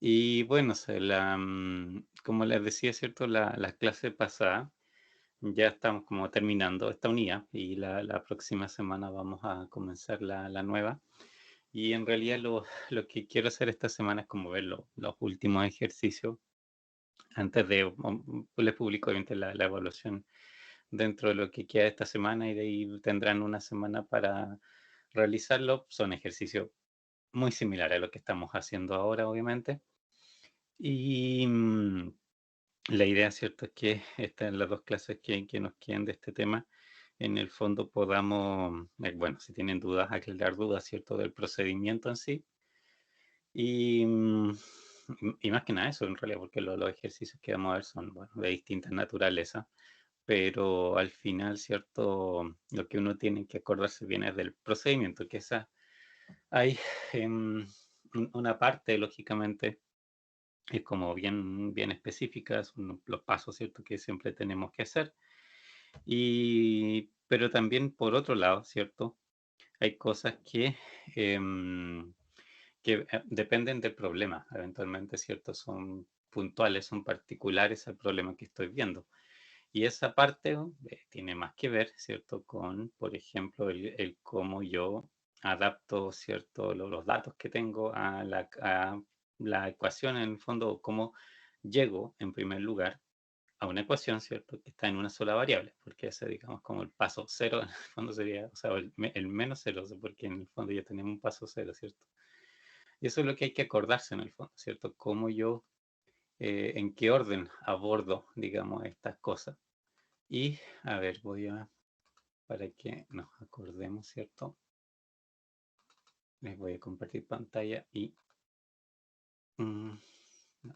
Y bueno, como les decía, ¿cierto? La clase pasada ya estamos como terminando esta unidad y la próxima semana vamos a comenzar la nueva. Y en realidad lo que quiero hacer esta semana es como ver los últimos ejercicios antes de, les publico obviamente la evaluación dentro de lo que queda esta semana y de ahí tendrán una semana para realizarlo. Son ejercicios muy similares a lo que estamos haciendo ahora, obviamente. Y la idea, ¿cierto?, es que estas las dos clases que nos queden de este tema, en el fondo podamos, bueno, si tienen dudas, aclarar dudas, ¿cierto?, del procedimiento en sí. Y, y más que nada eso, en realidad, porque los ejercicios que vamos a ver son, bueno, de distintas naturalezas, pero al final, ¿cierto?, lo que uno tiene que acordarse bien es del procedimiento, que esa hay em, una parte, lógicamente, es como bien específicas, son los pasos, ¿cierto?, que siempre tenemos que hacer. Pero también por otro lado, ¿cierto?, hay cosas em, que dependen del problema, eventualmente, ¿cierto?, son puntuales, son particulares al problema que estoy viendo. Y esa parte tiene más que ver, ¿cierto?, con, por ejemplo, el cómo yo adapto, ¿cierto?, los datos que tengo a la ecuación, en el fondo, cómo llego, en primer lugar, a una ecuación, ¿cierto?, que está en una sola variable, porque ese, digamos, como el paso cero, en el fondo sería, o sea, el menos cero, o sea, porque en el fondo ya tenemos un paso cero, ¿cierto? Y eso es lo que hay que acordarse en el fondo, ¿cierto? Cómo yo, en qué orden abordo, digamos, estas cosas. Y, a ver, para que nos acordemos, ¿cierto? Les voy a compartir pantalla y, no,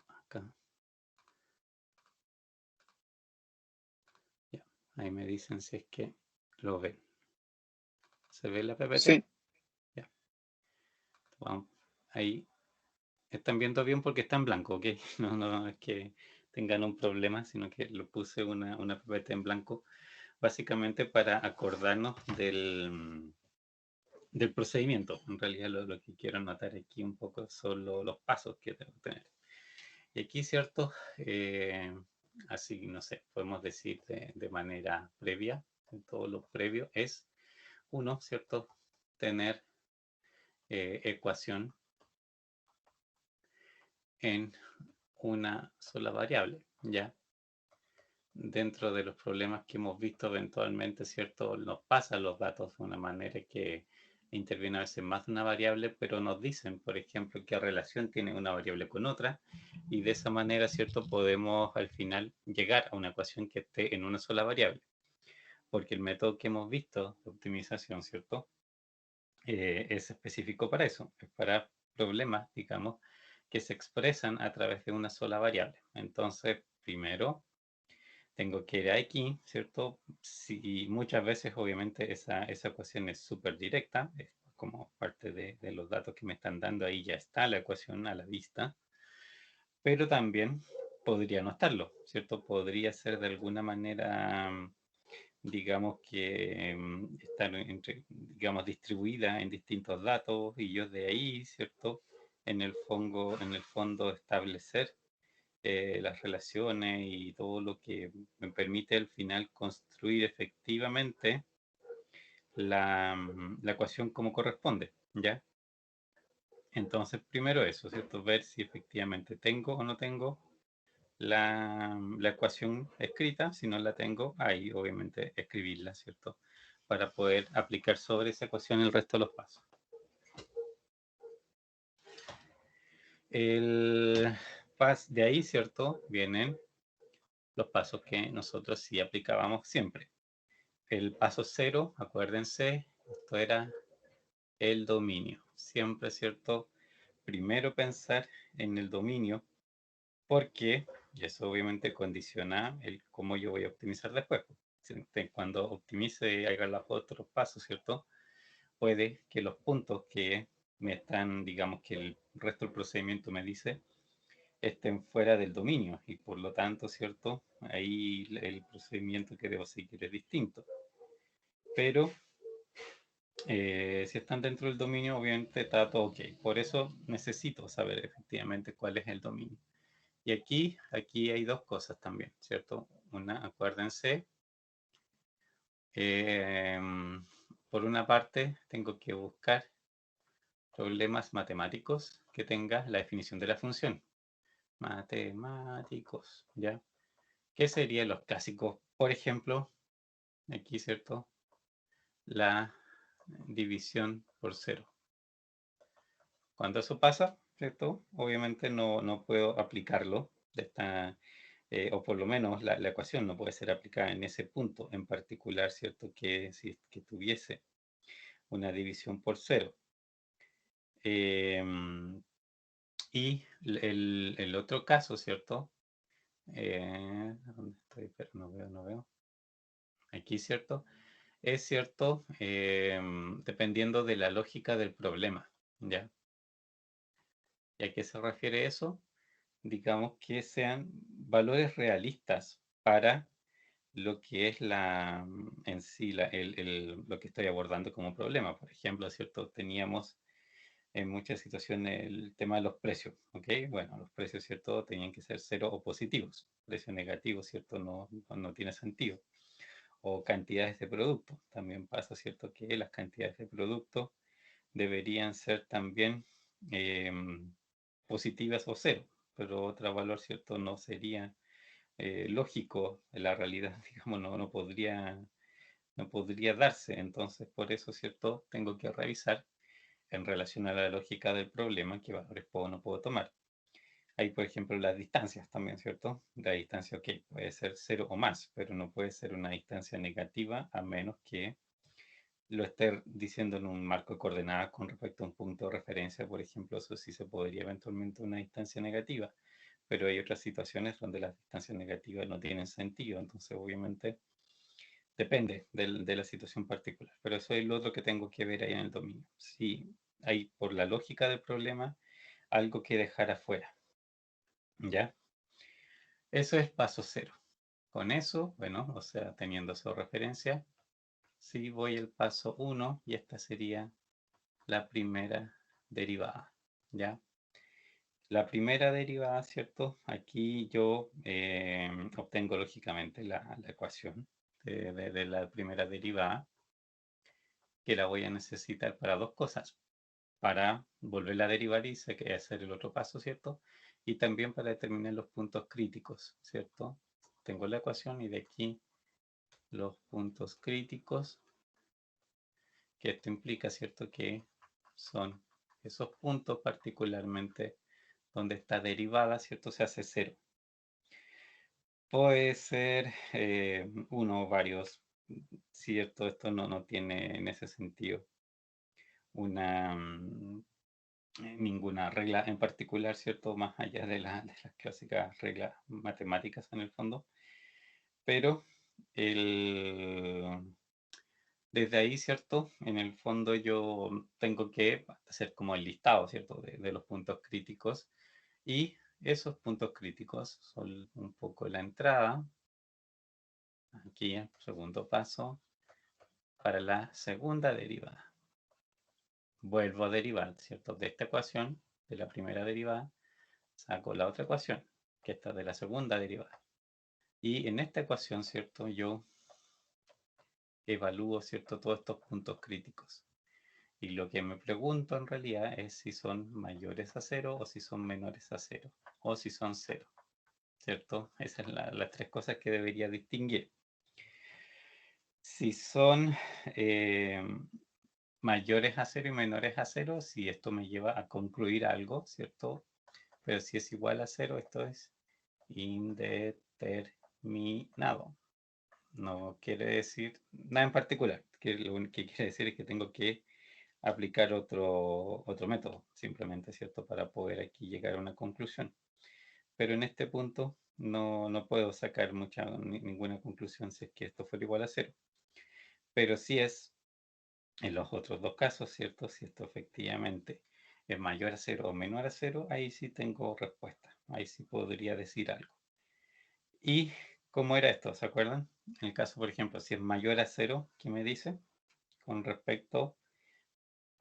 acá, ya, ahí me dicen si es que lo ven. ¿Se ve la PPT? Sí, Ya, vamos, ahí están viendo bien porque está en blanco, ¿ok? No es que tengan un problema, sino que lo puse una PPT en blanco, básicamente para acordarnos del procedimiento. En realidad lo que quiero anotar aquí un poco son los pasos que tengo que tener. Y aquí, ¿cierto? Así, no sé, podemos decir de manera previa, en todo lo previo es, uno, ¿cierto? Tener ecuación en una sola variable, ¿ya? Dentro de los problemas que hemos visto eventualmente, ¿cierto? Nos pasan los datos de una manera que interviene a veces más de una variable, pero nos dicen, por ejemplo, qué relación tiene una variable con otra, y de esa manera, ¿cierto? Podemos al final llegar a una ecuación que esté en una sola variable, porque el método que hemos visto de optimización, ¿cierto? Es específico para eso, es para problemas, digamos, que se expresan a través de una sola variable. Entonces, primero tengo que ir aquí, ¿cierto? Si muchas veces, obviamente, esa ecuación es súper directa, es como parte de los datos que me están dando, ahí ya está la ecuación a la vista, pero también podría no estarlo, ¿cierto? Podría ser de alguna manera, digamos que estar digamos, distribuida en distintos datos y yo de ahí, ¿cierto? En el fondo establecer las relaciones y todo lo que me permite al final construir efectivamente la ecuación como corresponde, ¿ya? Entonces, primero eso, ¿cierto? Ver si efectivamente tengo o no tengo la ecuación escrita. Si no la tengo, ahí obviamente escribirla, ¿cierto? Para poder aplicar sobre esa ecuación el resto de los pasos. De ahí, ¿cierto? Vienen los pasos que nosotros sí aplicábamos siempre. El paso cero, acuérdense, esto era el dominio. Siempre, ¿cierto? Primero pensar en el dominio, porque y eso obviamente condiciona el cómo yo voy a optimizar después. Cuando optimice y haga los otros pasos, ¿cierto? Puede que los puntos que me están, digamos que el resto del procedimiento me dice, estén fuera del dominio y por lo tanto, ¿cierto? Ahí el procedimiento que debo seguir es distinto. Pero Si están dentro del dominio, obviamente está todo ok. Por eso necesito saber efectivamente cuál es el dominio. Y aquí hay dos cosas también, ¿cierto? Una, acuérdense, por una parte tengo que buscar problemas matemáticos que tenga la definición de la función. Matemáticos, ¿ya? ¿Qué serían los clásicos? Por ejemplo, aquí, ¿cierto? La división por cero. Cuando eso pasa, ¿cierto? Obviamente no puedo aplicarlo de esta, o por lo menos la ecuación no puede ser aplicada en ese punto en particular, ¿cierto? Que si que tuviese una división por cero. Y el otro caso, ¿cierto? ¿Dónde estoy? Pero no veo. Aquí, ¿cierto? Es cierto, dependiendo de la lógica del problema, ¿ya? ¿Y a qué se refiere eso? Digamos que sean valores realistas para lo que es en sí lo que estoy abordando como problema. Por ejemplo, ¿cierto? Teníamos en muchas situaciones el tema de los precios, ¿ok? Bueno, los precios, ¿cierto? Tenían que ser cero o positivos. Precio negativo, ¿cierto? No tiene sentido. O cantidades de producto. También pasa, ¿cierto? Que las cantidades de producto deberían ser también positivas o cero, pero otro valor, ¿cierto? No sería lógico en la realidad, digamos, no podría darse. Entonces, por eso, ¿cierto? Tengo que revisar en relación a la lógica del problema qué valores puedo o no puedo tomar. Hay, por ejemplo, las distancias también, ¿cierto? La distancia, ok, puede ser cero o más, pero no puede ser una distancia negativa a menos que lo esté diciendo en un marco de coordenadas con respecto a un punto de referencia, por ejemplo, eso sí se podría eventualmente una distancia negativa, pero hay otras situaciones donde las distancias negativas no tienen sentido, entonces obviamente depende de la situación particular, pero eso es lo otro que tengo que ver ahí en el dominio. Si hay, por la lógica del problema, algo que dejar afuera, ¿ya? Eso es paso cero. Con eso, bueno, o sea, teniendo esa referencia, si voy al paso 1 y esta sería la primera derivada, ¿ya? La primera derivada, ¿cierto? Aquí yo obtengo lógicamente la ecuación de la primera derivada, que la voy a necesitar para dos cosas. Para volverla a derivar y sé que hacer el otro paso, ¿cierto? Y también para determinar los puntos críticos, ¿cierto? Tengo la ecuación y de aquí los puntos críticos, que esto implica, ¿cierto? Que son esos puntos particularmente donde está derivada, ¿cierto? Se hace cero. Puede ser uno o varios, ¿cierto? Esto no tiene en ese sentido una, ninguna regla en particular, ¿cierto? Más allá de las clásicas reglas matemáticas en el fondo. Pero desde ahí, ¿cierto? En el fondo yo tengo que hacer como el listado, ¿cierto? De los puntos críticos. Y esos puntos críticos son un poco la entrada. Aquí el segundo paso para la segunda derivada. Vuelvo a derivar, ¿cierto? De esta ecuación, de la primera derivada, saco la otra ecuación, que está de la segunda derivada. Y en esta ecuación, ¿cierto? Yo evalúo, ¿cierto? Todos estos puntos críticos. Y lo que me pregunto en realidad es si son mayores a cero o si son menores a cero. O si son cero, ¿cierto? Esas son las tres cosas que debería distinguir. Si son mayores a cero y menores a cero, si esto me lleva a concluir algo, ¿cierto? Pero si es igual a cero, esto es indeterminado. No quiere decir nada en particular. Que lo único que quiere decir es que tengo que aplicar otro método, simplemente, ¿cierto? Para poder aquí llegar a una conclusión. Pero en este punto no puedo sacar ninguna conclusión si es que esto fuera igual a cero. Pero si es en los otros dos casos, ¿cierto? Si esto efectivamente es mayor a cero o menor a cero, ahí sí tengo respuesta. Ahí sí podría decir algo. ¿Y cómo era esto? ¿Se acuerdan? En el caso, por ejemplo, si es mayor a cero, ¿qué me dice? Con respecto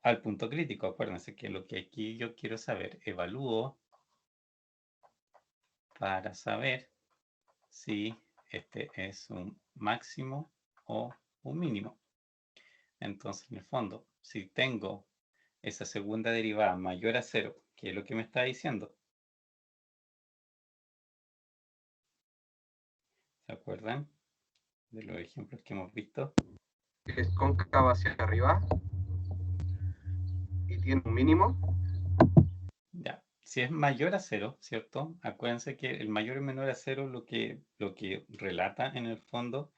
al punto crítico. Acuérdense que lo que aquí yo quiero saber, evalúo para saber si este es un máximo o un mínimo. Entonces, en el fondo, si tengo esa segunda derivada mayor a 0, que es lo que me está diciendo, ¿se acuerdan de los ejemplos que hemos visto? Es cóncava hacia arriba y tiene un mínimo. Ya. Si es mayor a 0, ¿cierto? Acuérdense que el mayor y menor a 0 lo que relata en el fondo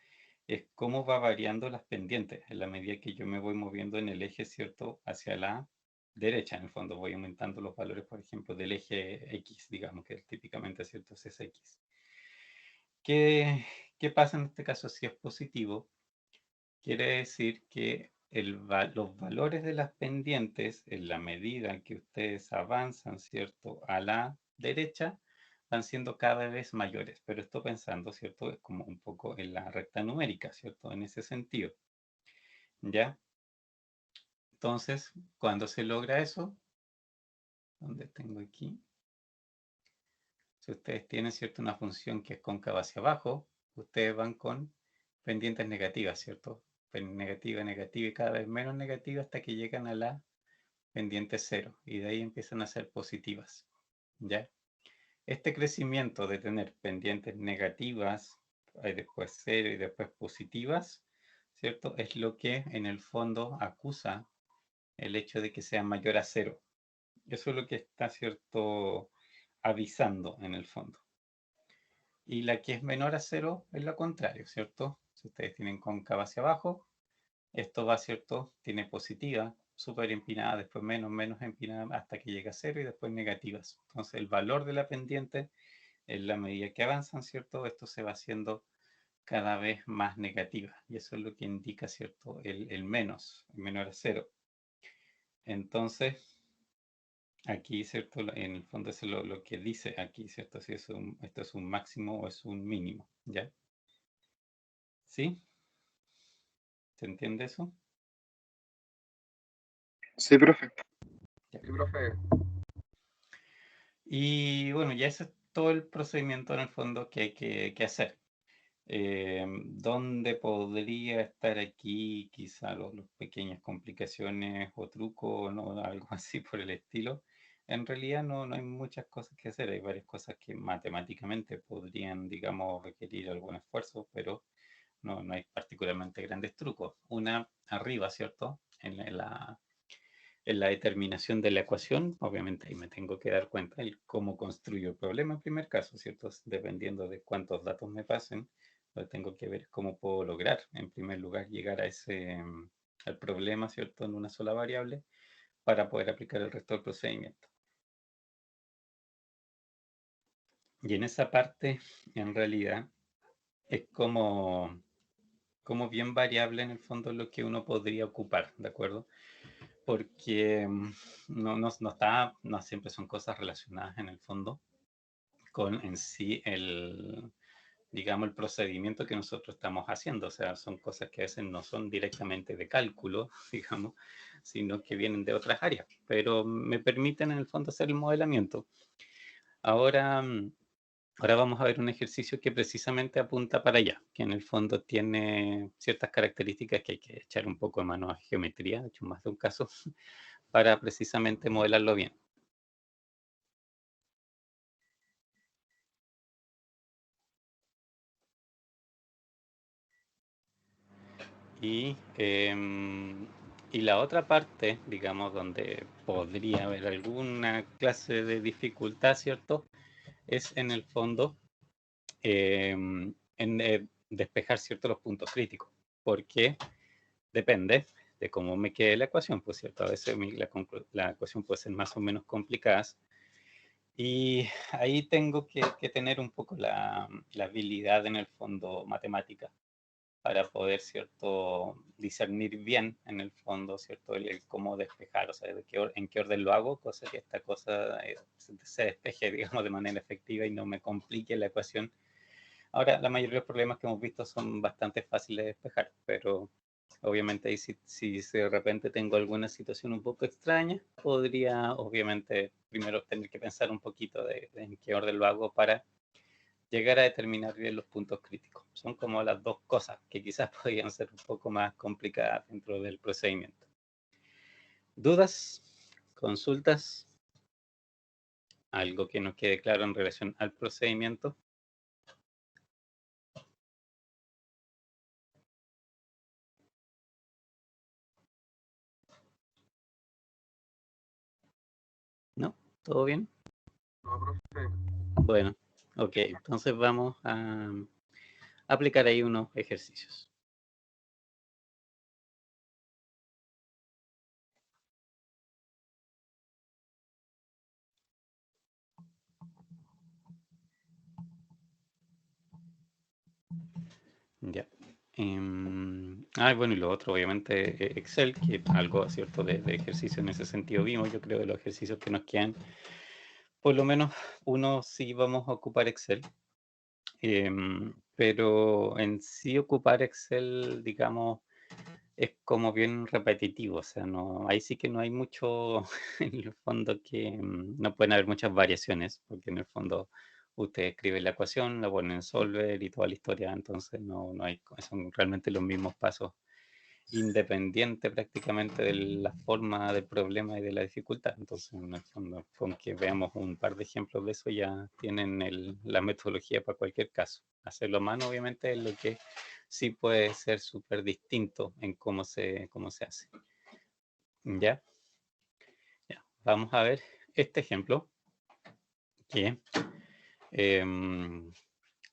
es cómo va variando las pendientes en la medida que yo me voy moviendo en el eje, ¿cierto? Hacia la derecha, en el fondo voy aumentando los valores, por ejemplo, del eje X, digamos que típicamente, ¿cierto? Es X. ¿Qué, qué pasa en este caso si es positivo? Quiere decir que los valores de las pendientes, en la medida que ustedes avanzan, ¿cierto? A la derecha, van siendo cada vez mayores. Pero esto pensando, ¿cierto? Es como un poco en la recta numérica, ¿cierto? En ese sentido. ¿Ya? Entonces, cuando se logra eso, ¿dónde tengo aquí? Si ustedes tienen, ¿cierto? Una función que es cóncava hacia abajo, ustedes van con pendientes negativas, ¿cierto? Negativa, negativa y cada vez menos negativa hasta que llegan a la pendiente 0 y de ahí empiezan a ser positivas, ¿ya? Este crecimiento de tener pendientes negativas, después 0 y después positivas, ¿cierto? Es lo que en el fondo acusa el hecho de que sea mayor a 0. Eso es lo que está, ¿cierto? Avisando en el fondo. Y la que es menor a 0 es lo contrario, ¿cierto? Si ustedes tienen cóncava hacia abajo, esto va, ¿cierto? Tiene positiva, súper empinada, después menos, menos empinada, hasta que llega a 0 y después negativas. Entonces el valor de la pendiente, en la medida que avanzan, ¿cierto? Esto se va haciendo cada vez más negativa. Y eso es lo que indica, ¿cierto? El menos, el menor a 0. Entonces, aquí, ¿cierto? En el fondo es lo que dice aquí, ¿cierto? Si es esto es un máximo o es un mínimo, ¿ya? ¿Sí? ¿Se entiende eso? Sí, profe. Ya. Sí, profe. Y bueno, ya ese es todo el procedimiento en el fondo que hay que hacer. ¿Dónde podría estar aquí quizá los pequeñas complicaciones o trucos, ¿no? Algo así por el estilo? En realidad no hay muchas cosas que hacer, hay varias cosas que matemáticamente podrían, digamos, requerir algún esfuerzo, pero no hay particularmente grandes trucos. Una arriba, ¿cierto? En la determinación de la ecuación, obviamente ahí me tengo que dar cuenta de cómo construyo el problema en primer caso, ¿cierto? Dependiendo de cuántos datos me pasen, lo que tengo que ver es cómo puedo lograr, en primer lugar, llegar a al problema, ¿cierto? En una sola variable para poder aplicar el resto del procedimiento. Y en esa parte, en realidad, es como bien variable en el fondo lo que uno podría ocupar, ¿de acuerdo? Porque no siempre son cosas relacionadas en el fondo con en sí digamos, el procedimiento que nosotros estamos haciendo. O sea, son cosas que a veces no son directamente de cálculo, digamos, sino que vienen de otras áreas, pero me permiten en el fondo hacer el modelamiento. Ahora, ahora vamos a ver un ejercicio que precisamente apunta para allá, que en el fondo tiene ciertas características que hay que echar un poco de mano a geometría, he hecho más de un caso, para precisamente modelarlo bien. Y la otra parte, digamos, donde podría haber alguna clase de dificultad, ¿cierto? Es en el fondo despejar, ¿cierto? Los puntos críticos, porque depende de cómo me quede la ecuación, pues, ¿cierto? A veces la ecuación puede ser más o menos complicada y ahí tengo que tener un poco la habilidad en el fondo matemática para poder, ¿cierto?, discernir bien en el fondo, ¿cierto?, el cómo despejar, o sea, en qué orden lo hago, cosa que esta cosa se despeje, digamos, de manera efectiva y no me complique la ecuación. Ahora, la mayoría de los problemas que hemos visto son bastante fáciles de despejar, pero Obviamente ahí si de repente tengo alguna situación un poco extraña, podría obviamente primero tener que pensar un poquito de en qué orden lo hago para llegar a determinar bien los puntos críticos. Son como las dos cosas que quizás podrían ser un poco más complicadas dentro del procedimiento. ¿Dudas? ¿Consultas? ¿Algo que no quede claro en relación al procedimiento? ¿No? ¿Todo bien? No, profe. Bueno, ok, entonces vamos a aplicar ahí unos ejercicios. Ya. Bueno, y lo otro, obviamente, Excel, que algo, ¿cierto?, de ejercicio en ese sentido vimos. Yo creo de los ejercicios que nos quedan, por lo menos uno sí vamos a ocupar Excel. Pero en sí ocupar Excel, digamos, es como bien repetitivo, o sea, no, ahí sí que no hay mucho, en el fondo que no pueden haber muchas variaciones, porque en el fondo usted escribe la ecuación, la pone en Solver y toda la historia, entonces no hay, son realmente los mismos pasos, independiente prácticamente de la forma del problema y de la dificultad. Entonces, en el fondo, con que veamos un par de ejemplos de eso, ya tienen la metodología para cualquier caso. Hacerlo a mano, obviamente, es lo que sí puede ser súper distinto en cómo se hace. ¿Ya? Ya. Vamos a ver este ejemplo que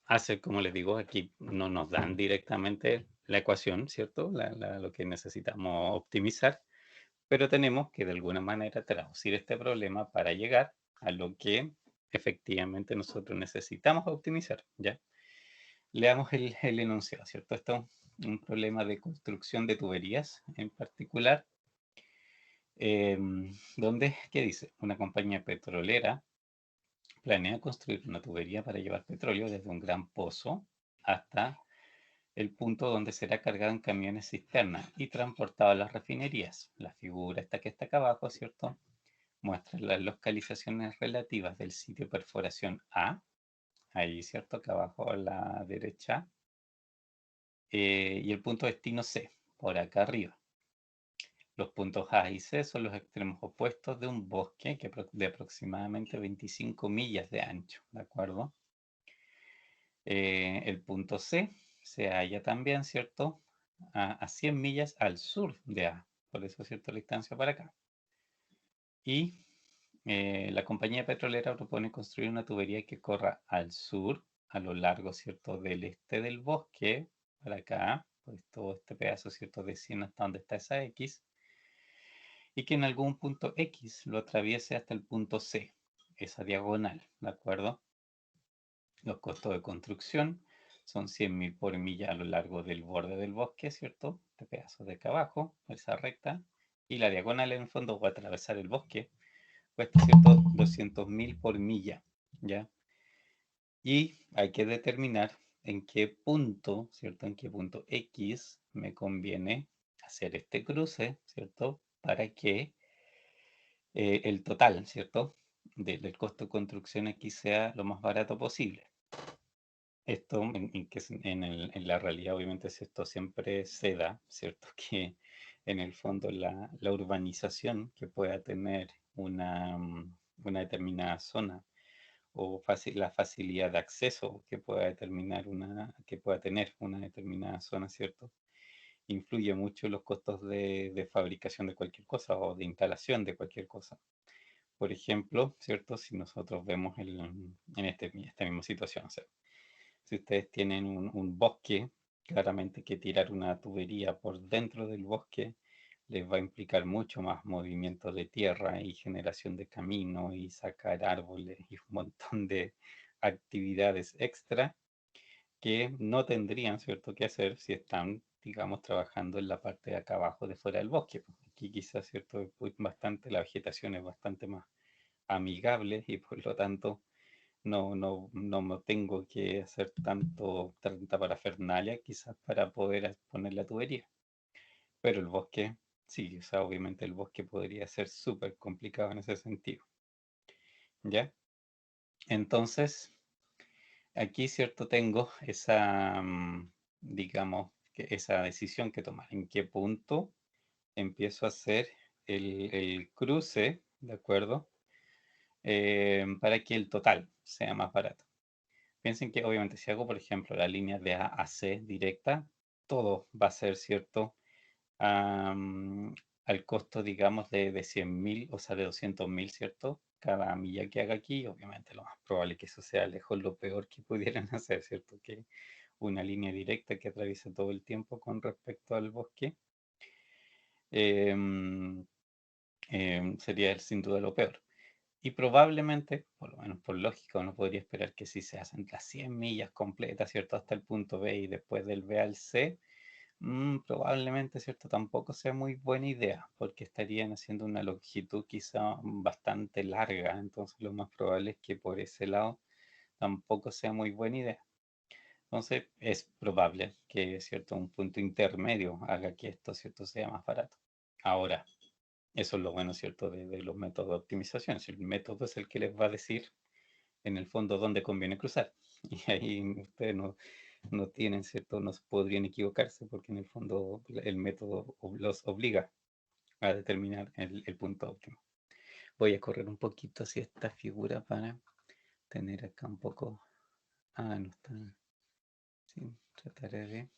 hace, como les digo, aquí no nos dan directamente la ecuación, ¿cierto? Lo que necesitamos optimizar, pero tenemos que de alguna manera traducir este problema para llegar a lo que efectivamente nosotros necesitamos optimizar, ¿ya? Leamos el enunciado, ¿cierto? Esto es un problema de construcción de tuberías en particular, donde, ¿qué dice? Una compañía petrolera planea construir una tubería para llevar petróleo desde un gran pozo hasta el punto donde será cargado en camiones cisterna y transportado a las refinerías. La figura esta que está acá abajo, ¿cierto?, muestra las localizaciones relativas del sitio de perforación A, ahí, ¿cierto?, acá abajo a la derecha, y el punto destino C, por acá arriba. Los puntos A y C son los extremos opuestos de un bosque de aproximadamente 25 millas de ancho, ¿de acuerdo? El punto C se halla también, ¿cierto?, a 100 millas al sur de A, por eso, ¿cierto?, la distancia para acá. Y la compañía petrolera propone construir una tubería que corra al sur, a lo largo, ¿cierto?, del este del bosque, para acá, pues todo este pedazo, ¿cierto?, de 100 hasta donde está esa X, y que en algún punto X lo atraviese hasta el punto C, esa diagonal, ¿de acuerdo? Los costos de construcción son 100.000 por milla a lo largo del borde del bosque, ¿cierto? Este pedazo de acá abajo, esa recta, y la diagonal en el fondo va a atravesar el bosque, cuesta, ¿cierto?, 200.000 por milla, ¿ya? Y hay que determinar en qué punto, ¿cierto?, en qué punto X me conviene hacer este cruce, ¿cierto?, para que el total, ¿cierto?, del costo de construcción aquí sea lo más barato posible. Esto en la realidad, obviamente, si esto siempre se da, ¿cierto? Que en el fondo la urbanización que pueda tener una determinada zona o la facilidad de acceso que pueda que pueda tener una determinada zona, ¿cierto?, influye mucho en los costos de fabricación de cualquier cosa o de instalación de cualquier cosa. Por ejemplo, ¿cierto? Si nosotros vemos en esta misma situación, o sea, si ustedes tienen un bosque, claramente que tirar una tubería por dentro del bosque les va a implicar mucho más movimiento de tierra y generación de camino y sacar árboles y un montón de actividades extra que no tendrían, ¿cierto?, que hacer si están, digamos, trabajando en la parte de acá abajo de fuera del bosque. Aquí quizás, ¿cierto?, la vegetación es bastante más amigable y por lo tanto no me tengo que hacer tanta parafernalia quizás para poder poner la tubería. Pero el bosque, sí, o sea, obviamente el bosque podría ser súper complicado en ese sentido. ¿Ya? Entonces, aquí, ¿cierto? Tengo esa, digamos, esa decisión que tomar. ¿En qué punto empiezo a hacer el cruce, ¿de acuerdo? Para que el total sea más barato. Piensen que obviamente si hago, por ejemplo, la línea de A a C directa, todo va a ser, ¿cierto? Am, al costo, digamos, de 100.000, o sea, de 200.000, ¿cierto? Cada milla que haga aquí, obviamente lo más probable es que eso sea lejos lo peor que pudieran hacer, ¿cierto? Que una línea directa que atraviese todo el tiempo con respecto al bosque, em, sería sin duda lo peor. Y probablemente, por lo menos por lógica, uno podría esperar que si se hacen las 100 millas completas, ¿cierto? Hasta el punto B y después del B al C, probablemente, ¿cierto? Tampoco sea muy buena idea, porque estarían haciendo una longitud quizá bastante larga, entonces lo más probable es que por ese lado tampoco sea muy buena idea. Entonces es probable que, ¿cierto? Un punto intermedio haga que esto, ¿cierto? Sea más barato. Ahora, eso es lo bueno, ¿cierto? De los métodos de optimización. Si el método es el que les va a decir en el fondo dónde conviene cruzar. Y ahí ustedes no tienen, ¿cierto? No podrían equivocarse porque en el fondo el método los obliga a determinar el punto óptimo. Voy a correr un poquito hacia esta figura para tener acá un poco... Ah, no está... Sí, trataré de...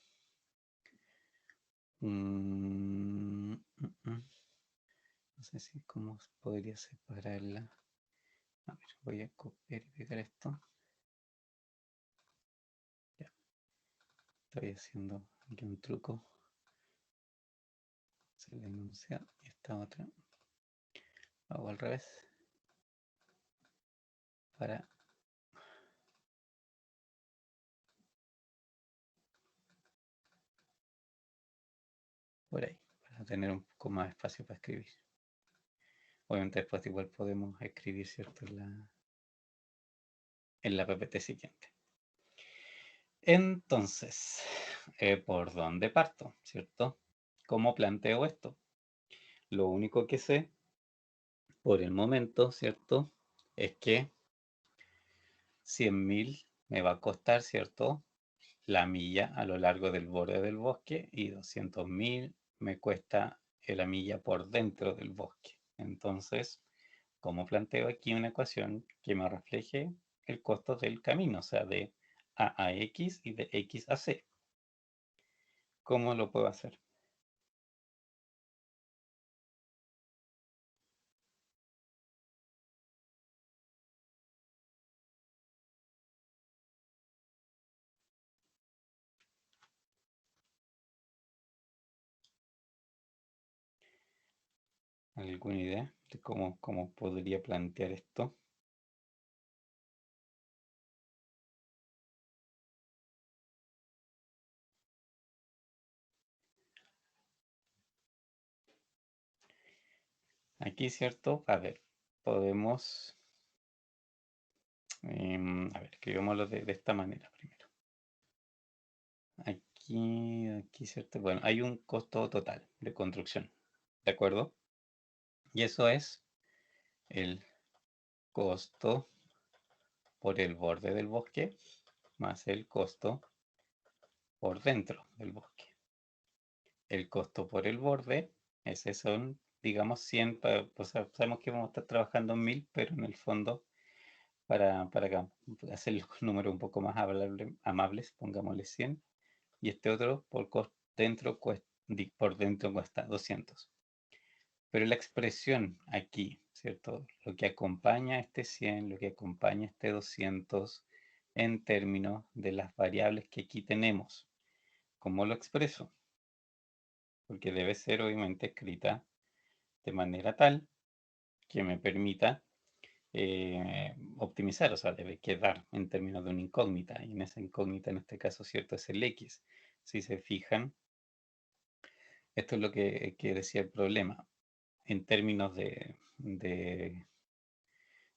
No sé si cómo podría separarla. A ver, voy a copiar y pegar esto. Ya, estoy haciendo aquí un truco. Se le enuncia y esta otra. Hago al revés. Para por ahí. Para tener un poco más espacio para escribir. Obviamente después igual podemos escribir, ¿cierto? En la PPT siguiente. Entonces, ¿por dónde parto? ¿Cierto? ¿Cómo planteo esto? Lo único que sé por el momento, ¿cierto? Es que 100.000 me va a costar, ¿cierto? La milla a lo largo del borde del bosque y 200.000 me cuesta la milla por dentro del bosque. Entonces, ¿cómo planteo aquí una ecuación que me refleje el costo del camino? O sea, de A a X y de X a C. ¿Cómo lo puedo hacer? ¿Alguna idea de cómo podría plantear esto? Aquí, ¿cierto? A ver, podemos... a ver, escribámoslo de esta manera primero. Aquí, ¿cierto? Bueno, hay un costo total de construcción, ¿de acuerdo? Y eso es el costo por el borde del bosque más el costo por dentro del bosque. El costo por el borde, ese son, digamos, 100, o sea, sabemos que vamos a estar trabajando en 1000, pero en el fondo, para hacer los números un poco más amables, pongámosle 100, y este otro por dentro cuesta 200. Pero la expresión aquí, ¿cierto? Lo que acompaña a este 100, lo que acompaña a este 200 en términos de las variables que aquí tenemos. ¿Cómo lo expreso? Porque debe ser obviamente escrita de manera tal que me permita optimizar, o sea, debe quedar en términos de una incógnita, y en esa incógnita en este caso, ¿cierto? Es el X. Si se fijan, esto es lo que decía el problema. En términos de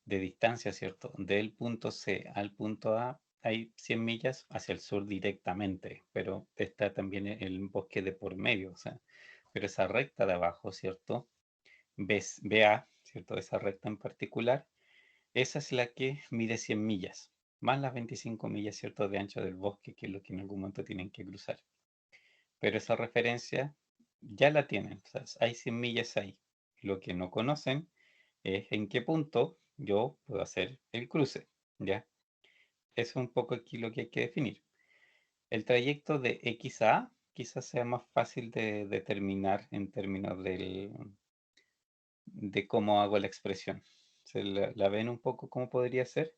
distancia, ¿cierto? Del punto C al punto A hay 100 millas hacia el sur directamente, pero está también el bosque de por medio, o sea, pero esa recta de abajo, ¿cierto? BA, ¿cierto? Esa recta en particular, esa es la que mide 100 millas, más las 25 millas, ¿cierto? De ancho del bosque, que es lo que en algún momento tienen que cruzar. Pero esa referencia ya la tienen, o sea, hay 100 millas ahí. Lo que no conocen es en qué punto yo puedo hacer el cruce, ¿ya? Eso es un poco aquí lo que hay que definir. El trayecto de X a A quizás sea más fácil de determinar en términos de cómo hago la expresión. ¿Se la ven un poco cómo podría ser?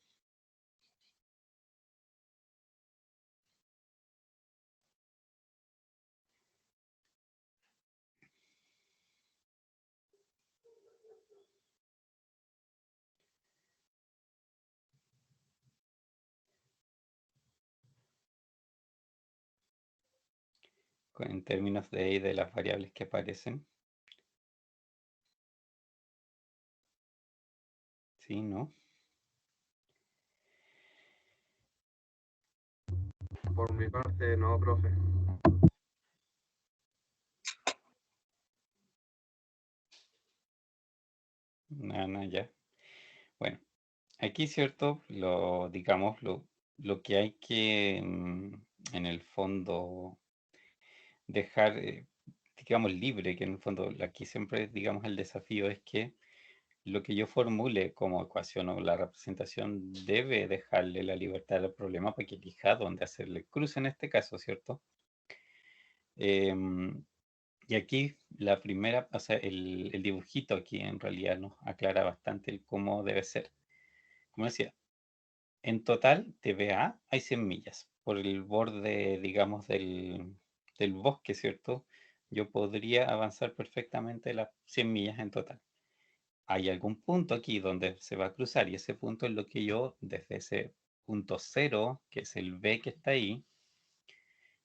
En términos de las variables que aparecen. ¿Sí? ¿No? Por mi parte, no, profe. No, no, ya. Bueno, aquí, ¿cierto? Digamos, lo que hay que, en el fondo, dejar, digamos, libre, que en el fondo aquí siempre, digamos, el desafío es que lo que yo formule como ecuación o la representación debe dejarle la libertad al problema para que elija dónde hacerle cruce en este caso, ¿cierto? Em, y aquí la primera, o sea, el dibujito aquí en realidad nos aclara bastante el cómo debe ser. Como decía, en total de BA hay 100 millas. Por el borde, digamos, del bosque, ¿cierto? Yo podría avanzar perfectamente las 100 millas en total. Hay algún punto aquí donde se va a cruzar y ese punto es lo que yo desde ese punto cero, que es el B que está ahí,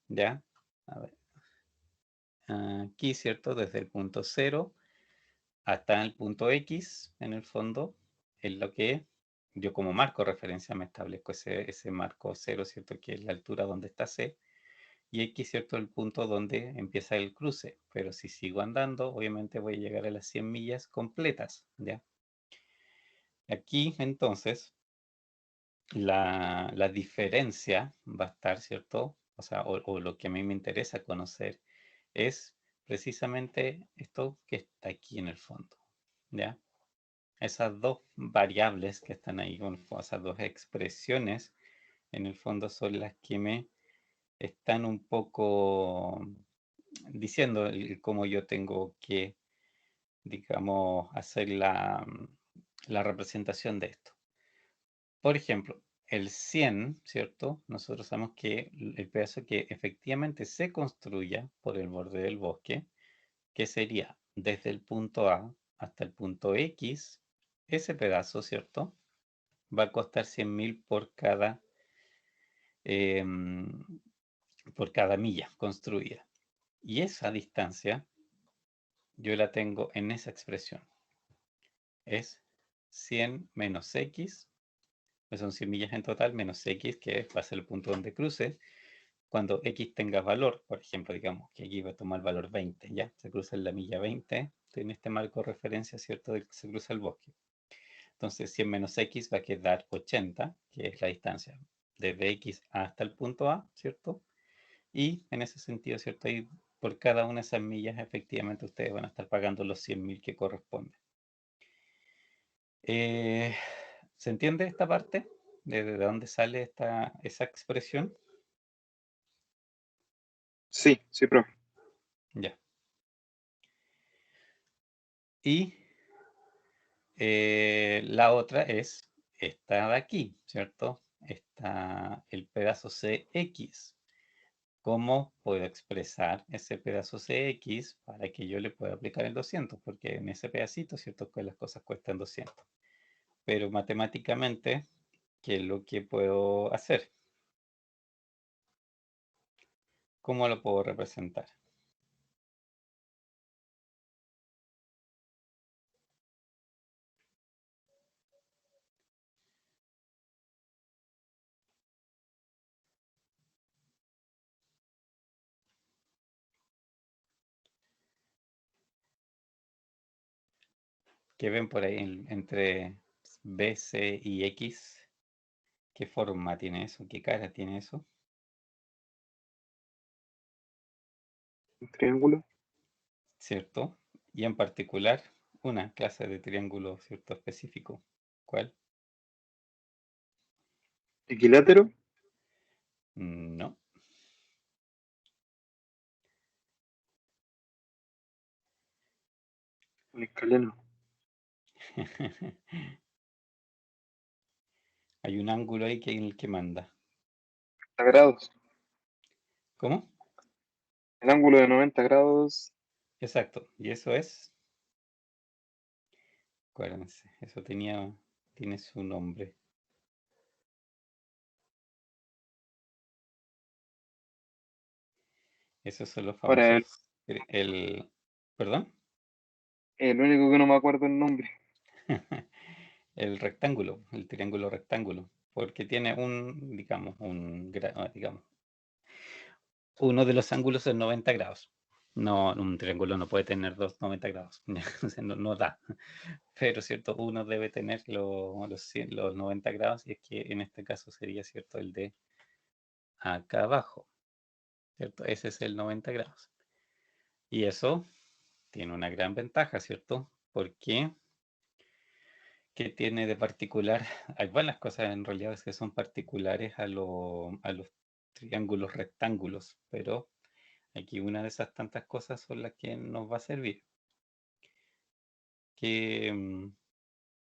¿ya? A ver, aquí, ¿cierto? Desde el punto cero hasta el punto X, en el fondo, es lo que yo como marco referencia me establezco ese marco cero, ¿cierto? Que es la altura donde está C, y X, ¿cierto? El punto donde empieza el cruce, pero si sigo andando, obviamente voy a llegar a las 100 millas completas, ¿ya? Aquí, entonces, la diferencia va a estar, ¿cierto? O sea, o lo que a mí me interesa conocer es precisamente esto que está aquí en el fondo, ¿ya? Esas dos variables que están ahí, esas dos expresiones, en el fondo son las que me están un poco diciendo cómo yo tengo que, digamos, hacer la representación de esto. Por ejemplo, el 100, ¿cierto? Nosotros sabemos que el pedazo que efectivamente se construya por el borde del bosque, que sería desde el punto A hasta el punto X, ese pedazo, ¿cierto? Va a costar 100.000 por cada milla construida. Y esa distancia yo la tengo en esa expresión. Es 100 menos X, que son 100 millas en total, menos X, que va a ser el punto donde cruce. Cuando X tenga valor, por ejemplo, digamos que aquí va a tomar valor 20, ¿ya? Se cruza en la milla 20, en este marco de referencia, ¿cierto? Del que se cruza el bosque. Entonces 100 menos X va a quedar 80, que es la distancia desde X hasta el punto A, ¿cierto? Y en ese sentido, ¿cierto? Ahí por cada una de esas millas, efectivamente, ustedes van a estar pagando los 100.000 que corresponden. Eh, ¿Se entiende esta parte? ¿De dónde sale esa expresión? Sí, sí, profe. Ya. Y la otra es esta de aquí, ¿cierto? Está el pedazo CX. ¿Cómo puedo expresar ese pedazo CX para que yo le pueda aplicar el 200? Porque en ese pedacito, ¿cierto? Que las cosas cuestan 200. Pero matemáticamente, ¿qué es lo que puedo hacer? ¿Cómo lo puedo representar? ¿Qué ven por ahí entre B, C y X? ¿Qué forma tiene eso? ¿Qué cara tiene eso? Un triángulo. ¿Cierto? Y en particular, una clase de triángulo, ¿cierto? Específico. ¿Cuál? Equilátero. No. Un escaleno. Hay un ángulo ahí que es el que manda. 90 grados. ¿Cómo? El ángulo de 90 grados. Exacto. Y eso es, acuérdense, eso tiene su nombre. Esos son los Ahora, famosos, ¿perdón? el único que no me acuerdo el nombre. El rectángulo, el triángulo rectángulo, porque tiene digamos, uno de los ángulos es 90 grados. No, un triángulo no puede tener dos 90 grados, o sea, no da. Pero, ¿cierto? Uno debe tener los 90 grados y es que en este caso sería, ¿cierto? El de acá abajo, ¿cierto? Ese es el 90 grados. Y eso tiene una gran ventaja, ¿cierto? Porque, ¿qué tiene de particular? Hay varias cosas en realidad que son particulares a los triángulos rectángulos, pero aquí una de esas tantas cosas son las que nos va a servir. ¿Qué,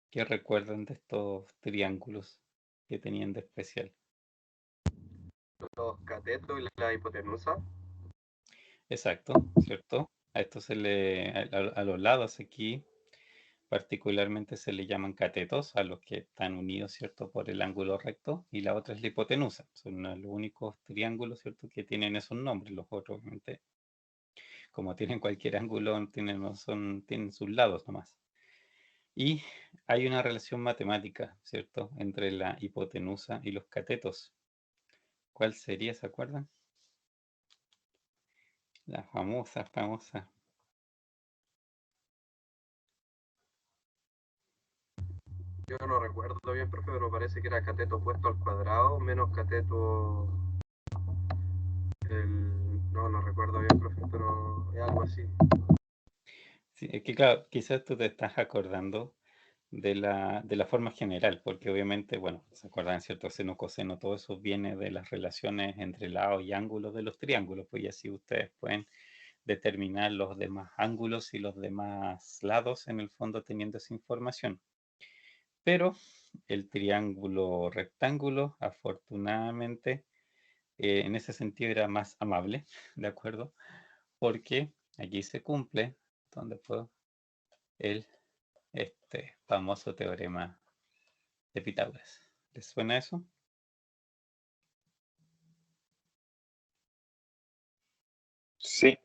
qué recuerdan de estos triángulos que tenían de especial? Los catetos y la hipotenusa. Exacto, ¿cierto? A esto a los lados aquí particularmente se le llaman catetos, a los que están unidos, ¿cierto? Por el ángulo recto, y la otra es la hipotenusa. Son los únicos triángulos, ¿cierto? Que tienen esos nombres. Los otros, obviamente, como tienen cualquier ángulo, tienen sus lados nomás. Y hay una relación matemática, ¿cierto? Entre la hipotenusa y los catetos. ¿Cuál sería, se acuerdan? La famosa. Yo no recuerdo bien, profe, pero parece que era cateto puesto al cuadrado menos cateto. No recuerdo bien, profe, pero es algo así. Sí, es que claro, quizás tú te estás acordando de la forma general, porque obviamente, bueno, se acuerdan, ¿cierto? Seno, coseno, todo eso viene de las relaciones entre lados y ángulos de los triángulos, pues y así ustedes pueden determinar los demás ángulos y los demás lados en el fondo teniendo esa información. Pero el triángulo rectángulo, afortunadamente, en ese sentido era más amable, ¿de acuerdo? Porque allí se cumple, donde fue el famoso teorema de Pitágoras. ¿Les suena eso? Sí.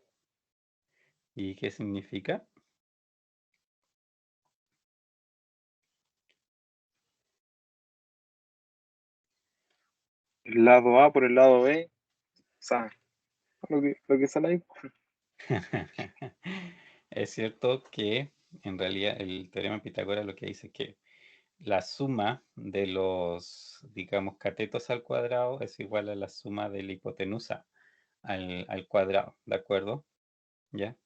¿Y qué significa? El lado A por el lado B. ¿Saben? Lo que sale ahí. Es cierto que en realidad el teorema de Pitágoras lo que dice es que la suma de los, digamos, catetos al cuadrado es igual a la suma de la hipotenusa al cuadrado, ¿de acuerdo? ¿Ya?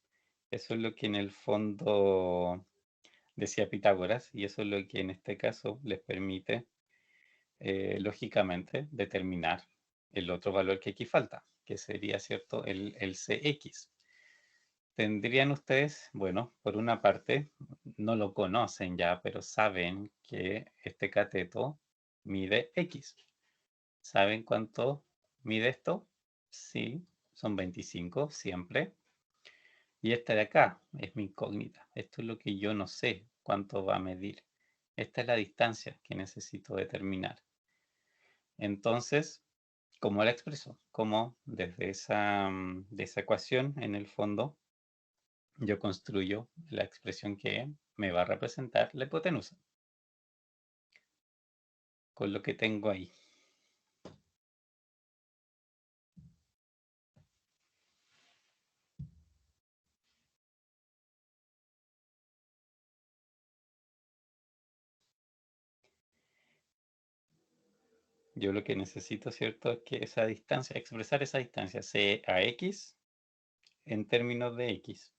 Eso es lo que en el fondo decía Pitágoras y eso es lo que en este caso les permite, lógicamente, determinar el otro valor que aquí falta, que sería, ¿cierto?, el Cx. Tendrían ustedes, bueno, por una parte, no lo conocen ya, pero saben que este cateto mide X. ¿Saben cuánto mide esto? Sí, son 25 siempre. Y esta de acá es mi incógnita. Esto es lo que yo no sé cuánto va a medir. Esta es la distancia que necesito determinar. Entonces, ¿cómo la expreso? Como desde de esa ecuación, en el fondo, yo construyo la expresión que me va a representar la hipotenusa, con lo que tengo ahí. yo lo que necesito, ¿cierto? Es que esa distancia, expresar esa distancia, c a x, en términos de x.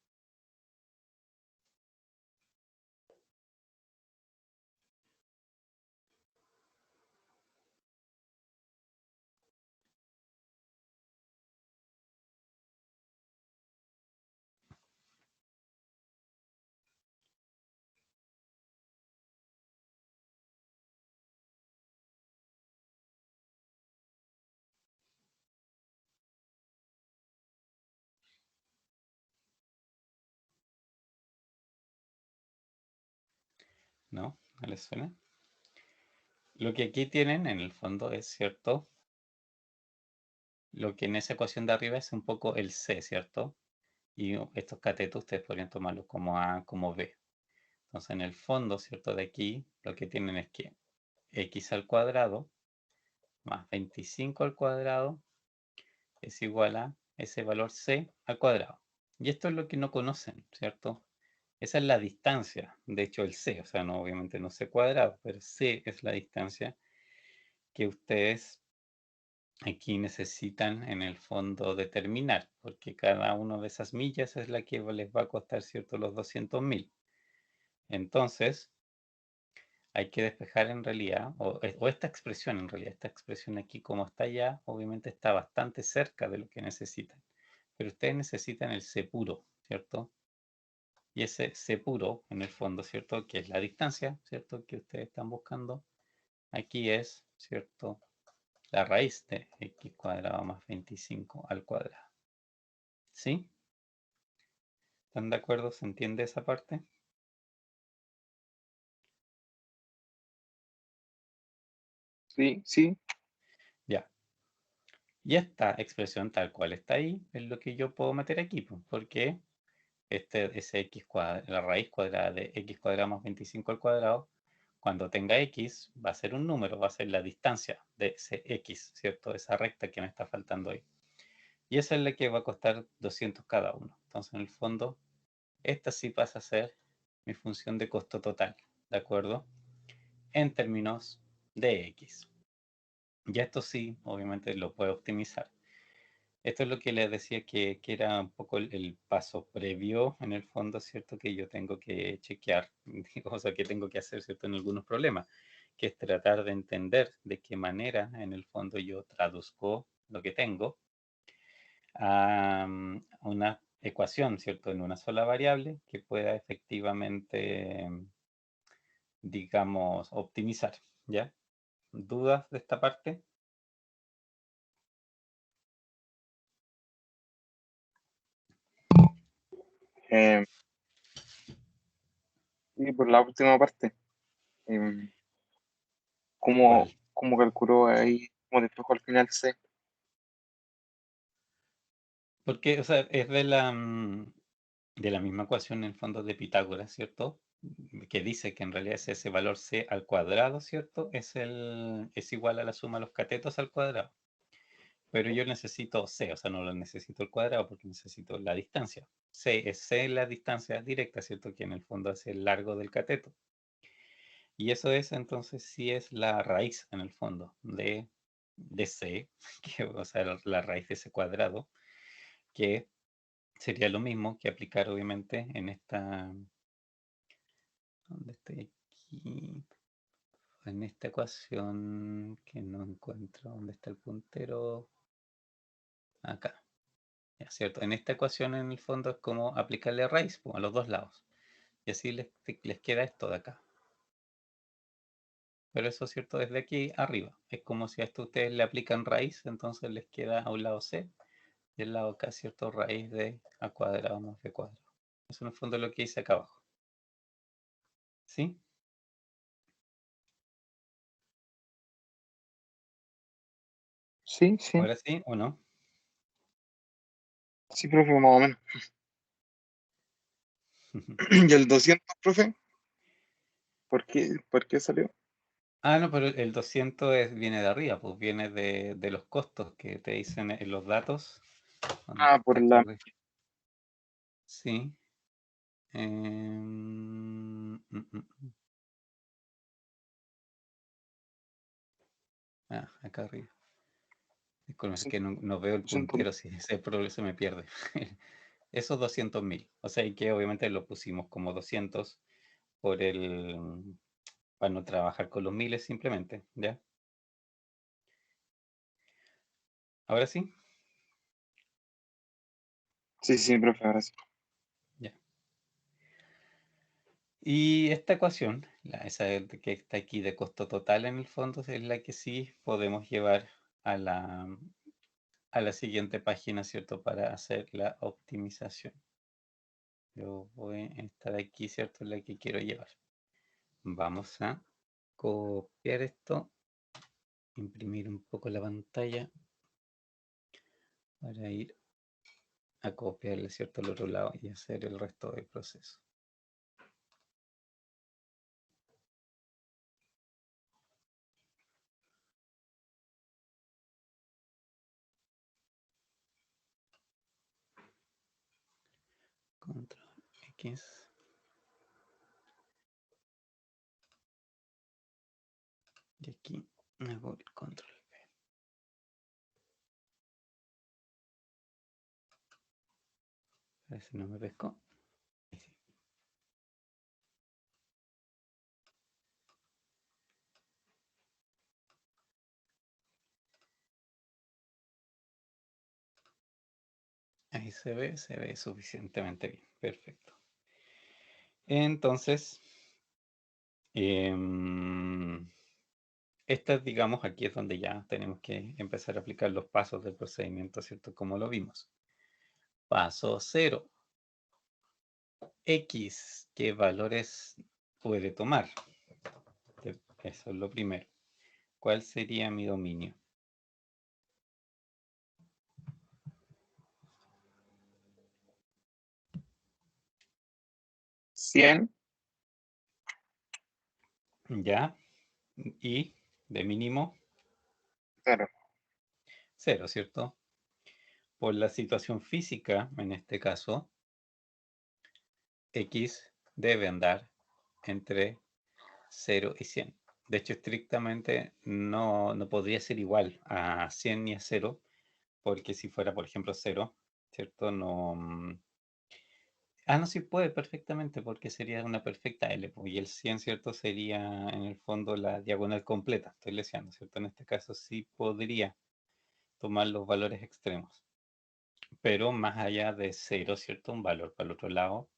¿No? ¿No les suena? Lo que aquí tienen en el fondo es, ¿cierto? Lo que en esa ecuación de arriba es un poco el c, ¿cierto? Y estos catetos ustedes podrían tomarlos como a, como b. Entonces en el fondo, ¿cierto? De aquí lo que tienen es que x al cuadrado más 25 al cuadrado es igual a ese valor c al cuadrado. Y esto es lo que no conocen, ¿cierto? Esa es la distancia, de hecho el c, o sea, no, obviamente no c cuadrado, pero c es la distancia que ustedes aquí necesitan en el fondo determinar, porque cada una de esas millas es la que les va a costar, ¿cierto?, los 200.000. Entonces, hay que despejar en realidad, o esta expresión en realidad, esta expresión aquí como está ya, obviamente está bastante cerca de lo que necesitan. Pero ustedes necesitan el C puro, ¿cierto? Y ese C puro, en el fondo, ¿cierto? Que es la distancia, ¿cierto? Que ustedes están buscando. Aquí es, ¿cierto? La raíz de x cuadrado más 25 al cuadrado. ¿Sí? ¿Están de acuerdo? ¿Se entiende esa parte? Sí, sí. Ya. Y esta expresión tal cual está ahí es lo que yo puedo meter aquí, pues, porque ese x cuadrado, la raíz cuadrada de x cuadrado más 25 al cuadrado, cuando tenga x, va a ser un número, va a ser la distancia de ese x, ¿cierto? Esa recta que me está faltando ahí. Y esa es la que va a costar 200 cada uno. Entonces, en el fondo, esta sí pasa a ser mi función de costo total, ¿de acuerdo? En términos de x. Y esto sí, obviamente, lo puedo optimizar. Esto es lo que les decía que era un poco el paso previo, en el fondo, ¿cierto? Que yo tengo que chequear, o sea, que tengo que hacer, ¿cierto? En algunos problemas, que es tratar de entender de qué manera, en el fondo, yo traduzco lo que tengo a una ecuación, ¿cierto? En una sola variable que pueda efectivamente, digamos, optimizar, ¿ya? ¿Dudas de esta parte? Eh, y por la última parte, eh, ¿cómo, ¿Cuál? cómo calculó ahí, cómo despejó al final C? Porque, o sea, es de la misma ecuación en el fondo de Pitágoras, ¿cierto? Que dice que en realidad es ese valor c al cuadrado, ¿cierto? Es igual a la suma de los catetos al cuadrado. Pero yo necesito c, o sea, no lo necesito el cuadrado porque necesito la distancia. C la distancia directa, ¿cierto? Que en el fondo es el largo del cateto. Y eso es entonces sí es la raíz en el fondo de c, que, o sea, la raíz de ese cuadrado, que sería lo mismo que aplicar obviamente en esta, ¿dónde estoy aquí? En esta ecuación que no encuentro, ¿dónde está el puntero? Acá, ya, ¿cierto? En esta ecuación en el fondo es como aplicarle raíz pues, a los dos lados. Y así les queda esto de acá. Pero eso, ¿cierto? Desde aquí arriba. Es como si a esto ustedes le aplican raíz, entonces les queda a un lado c y al lado acá, ¿cierto? Raíz de a cuadrado más b cuadrado. Eso en el fondo es lo que hice acá abajo. ¿Sí? Sí, sí, ¿Ahora sí o no? sí, profe, más o menos. ¿Y el 200, profe? ¿Por qué salió? Ah, no, pero el 200 viene de arriba, pues viene de los costos que te dicen en los datos. ¿Dónde Ah, por está? la... Sí. Ah, acá arriba. Disculpe, es que no veo el 800.000. puntero, si ese problema se me pierde. Esos 200.000. O sea, y que obviamente lo pusimos como 200 por para no trabajar con los miles simplemente, ¿ya? Ahora sí, Sí, profe, ahora sí. ya. Y esta ecuación, esa que está aquí de costo total en el fondo, es la que sí podemos llevar a la siguiente página, ¿cierto? Para hacer la optimización. Yo voy a estar aquí, ¿cierto? La que quiero llevar. Vamos a copiar esto, imprimir un poco la pantalla para ir a copiarle, ¿cierto? Al otro lado y hacer el resto del proceso. Control X. Y aquí hago el control V. A ver si no me pesco. Ahí sí. Ahí se ve suficientemente bien. Perfecto. Entonces, esta, digamos, aquí es donde ya tenemos que empezar a aplicar los pasos del procedimiento, ¿cierto? Como lo vimos. Paso 0. X, ¿qué valores puede tomar? Eso es lo primero. ¿Cuál sería mi dominio? 100. ¿Ya? Y de mínimo 0. 0, ¿cierto? Por la situación física, en este caso, X debe andar entre 0 y 100. De hecho, estrictamente no podría ser igual a 100 ni a 0, porque si fuera, por ejemplo, 0, ¿cierto? No. No, sí puede perfectamente, porque sería una perfecta L, pues, y el 100, ¿cierto? Sería en el fondo la diagonal completa, estoy leseando, ¿cierto? En este caso sí podría tomar los valores extremos, pero más allá de 0, ¿cierto? Un valor para el otro lado.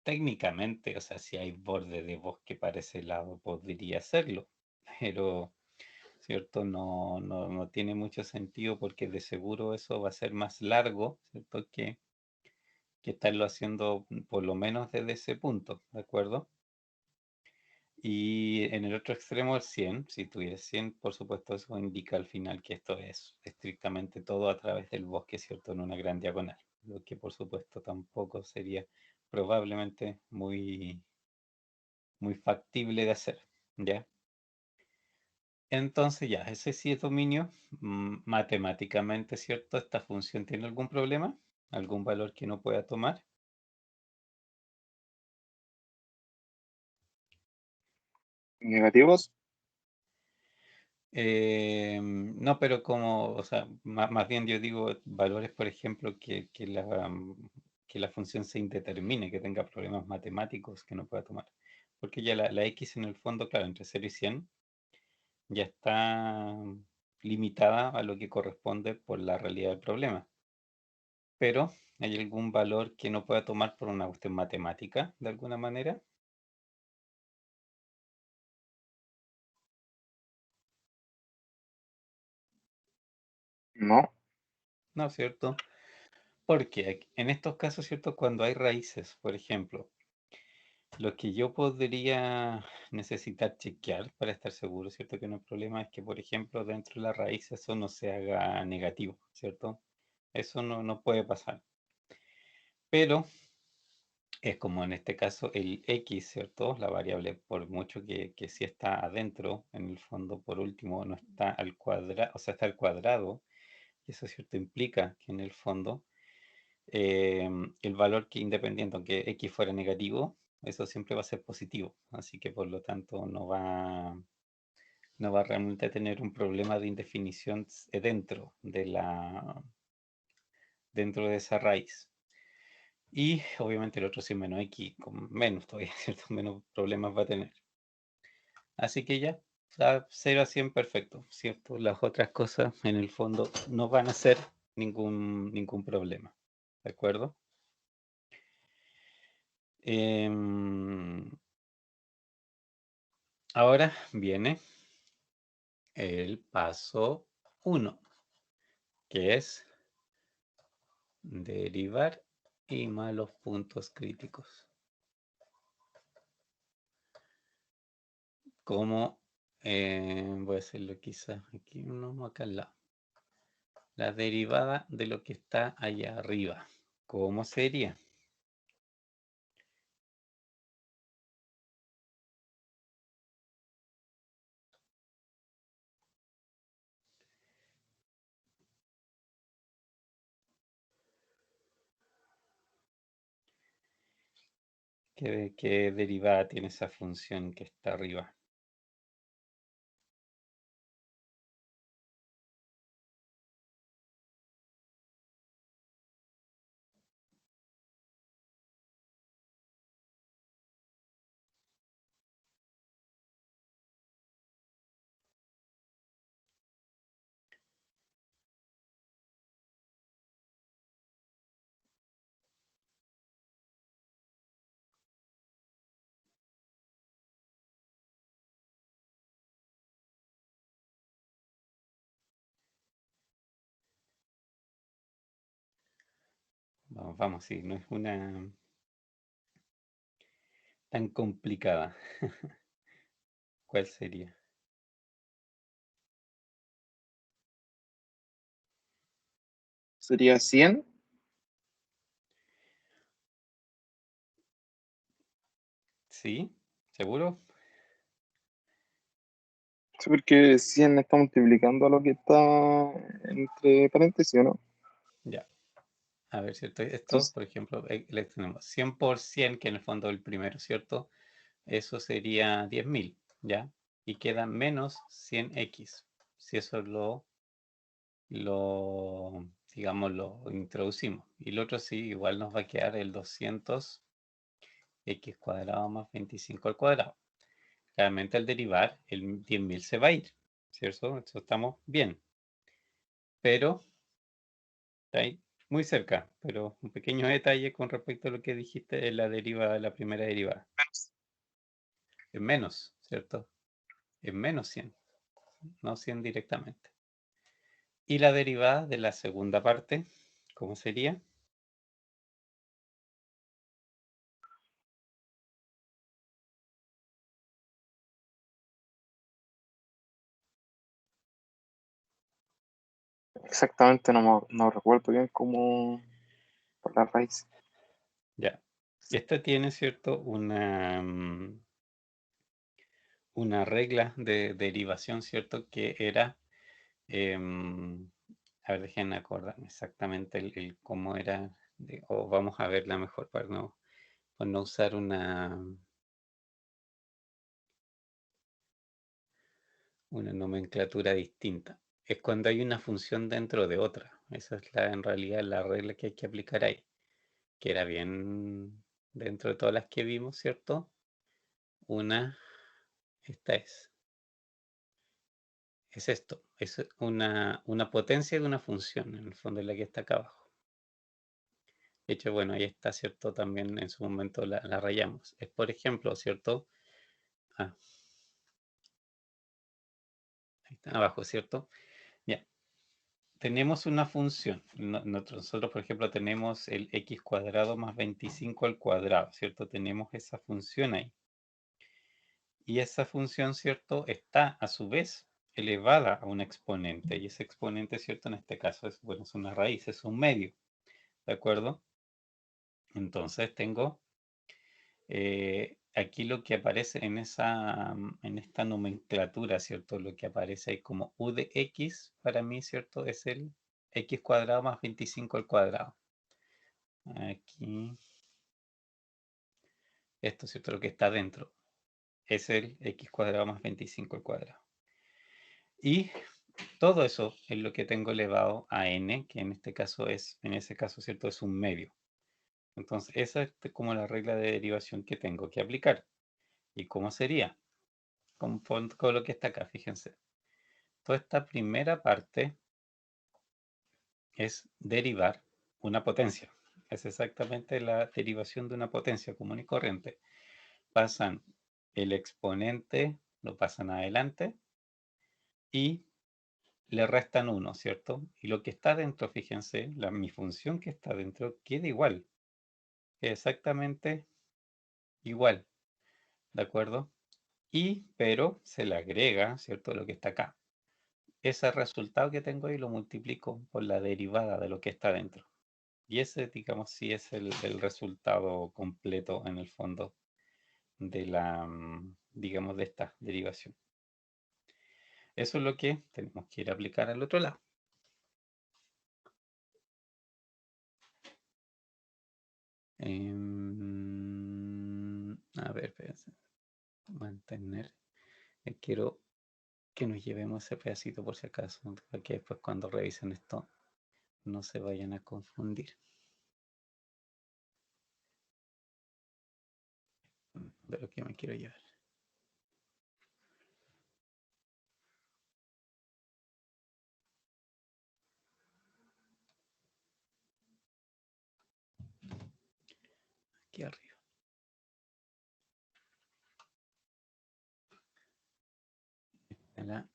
Técnicamente, o sea, si hay borde de bosque para ese lado, podría hacerlo, pero, ¿cierto? No tiene mucho sentido porque de seguro eso va a ser más largo, ¿cierto? Que estarlo haciendo por lo menos desde ese punto, ¿de acuerdo? Y en el otro extremo, el 100, si tuviera 100, por supuesto, eso indica al final que esto es estrictamente todo a través del bosque, ¿cierto? En una gran diagonal, lo que por supuesto tampoco sería probablemente muy factible de hacer, ¿ya? Entonces ya, ese sí es dominio. Matemáticamente, ¿cierto? ¿Esta función tiene algún problema? ¿Algún valor que no pueda tomar? Negativos. No, pero como, o sea, más bien yo digo valores, por ejemplo, que la función se indetermine, que tenga problemas matemáticos que no pueda tomar. Porque ya la X en el fondo, claro, entre 0 y 100 ya está limitada a lo que corresponde por la realidad del problema. Pero, ¿hay algún valor que no pueda tomar por una cuestión matemática, de alguna manera? No. No, ¿cierto? Porque en estos casos, ¿cierto? Cuando hay raíces, por ejemplo, lo que yo podría necesitar chequear para estar seguro, ¿cierto? Que no hay problema es que, por ejemplo, dentro de la raíz eso no se haga negativo, ¿cierto? Eso no puede pasar. Pero es como en este caso el X, ¿cierto? La variable, por mucho que sí está adentro, en el fondo, por último, no está al cuadrado, o sea, está al cuadrado, y eso, ¿cierto? Implica que en el fondo el valor que independiente, aunque X fuera negativo, eso siempre va a ser positivo. Así que por lo tanto no va realmente a tener un problema de indefinición dentro de esa raíz. Y obviamente el otro si es menos x, con menos todavía, ¿cierto? Menos problemas va a tener. Así que ya, 0 a 100 perfecto, ¿cierto? Las otras cosas en el fondo no van a ser ningún problema, ¿de acuerdo? Ahora viene el paso 1, que es derivar y más los puntos críticos. Como, voy a hacerlo quizás aquí, uno acá al lado. La derivada de lo que está allá arriba. ¿Cómo sería? ¿Qué derivada tiene esa función que está arriba? Vamos, sí, no es una tan complicada. ¿Cuál sería? Sería 100. ¿Sí? ¿Seguro? Sí, porque 100 está multiplicando a lo que está entre paréntesis, ¿o no? Ya. A ver, ¿cierto? Esto, Entonces, por ejemplo, le tenemos 100%, que en el fondo el primero, ¿cierto? Eso sería 10.000, ¿ya? Y queda menos 100x. Si eso digamos, lo introducimos. Y el otro sí, igual nos va a quedar el 200x cuadrado más 25 al cuadrado. Claramente al derivar, el 10.000 se va a ir, ¿cierto? Eso estamos bien. Pero está ahí muy cerca, pero un pequeño detalle con respecto a lo que dijiste en la derivada, la primera derivada. Es menos, ¿cierto? Es menos 100, no 100 directamente. Y la derivada de la segunda parte, ¿cómo sería? exactamente no recuerdo bien cómo por la raíz. Ya. Esta tiene, ¿cierto? Una regla de derivación, ¿cierto? Que era, a ver, déjenme acordarme exactamente el cómo era, o vamos a verla mejor para no usar una nomenclatura distinta. Es cuando hay una función dentro de otra. Esa es en realidad la regla que hay que aplicar ahí. Que era bien dentro de todas las que vimos, ¿cierto? Esta es esto. Es una potencia de una función, en el fondo es la que está acá abajo. De hecho, bueno, ahí está, ¿cierto? También en su momento la rayamos. Es, por ejemplo, ¿cierto? Ah, ahí está abajo, ¿cierto? Ya. Tenemos una función. Nosotros, por ejemplo, tenemos el x cuadrado más 25 al cuadrado, ¿cierto? Tenemos esa función ahí. Y esa función, ¿cierto? Está a su vez elevada a un exponente. Y ese exponente, ¿cierto? En este caso es, bueno, es una raíz, es un medio. ¿De acuerdo? Entonces tengo aquí lo que aparece en esta nomenclatura, ¿cierto? Lo que aparece ahí como u de x, para mí, ¿cierto? Es el x cuadrado más 25 al cuadrado. Aquí, esto, ¿cierto? Lo que está dentro es el x cuadrado más 25 al cuadrado. Y todo eso es lo que tengo elevado a n, que en este caso es, en ese caso, ¿cierto? Es un medio. Entonces, esa es como la regla de derivación que tengo que aplicar. ¿Y cómo sería? Con lo que está acá, fíjense. Toda esta primera parte es derivar una potencia. Es exactamente la derivación de una potencia común y corriente. Pasan el exponente, lo pasan adelante y le restan 1, ¿cierto? Y lo que está dentro, fíjense, mi función que está dentro queda igual. Queda exactamente igual, ¿de acuerdo? Pero se le agrega, ¿cierto? Lo que está acá. Ese resultado que tengo ahí lo multiplico por la derivada de lo que está dentro. Y ese, digamos, sí es el resultado completo en el fondo de la, digamos, de esta derivación. Eso es lo que tenemos que ir a aplicar al otro lado. A ver, espérense. Mantener. Quiero que nos llevemos ese pedacito por si acaso, para que después cuando revisen esto no se vayan a confundir. De lo que me quiero llevar. Aquí arriba. La,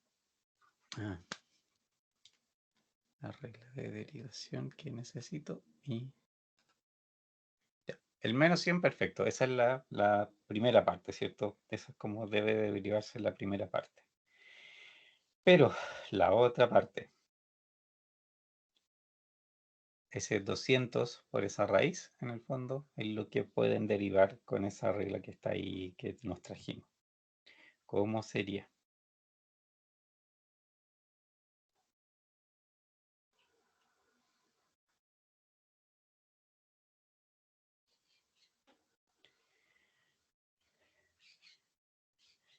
la regla de derivación que necesito y ya. El menos 100, perfecto. Esa es la primera parte, ¿cierto? Esa es como debe de derivarse la primera parte. Pero la otra parte, ese 200 por esa raíz, en el fondo, es lo que pueden derivar con esa regla que está ahí, que nos trajimos. ¿Cómo sería?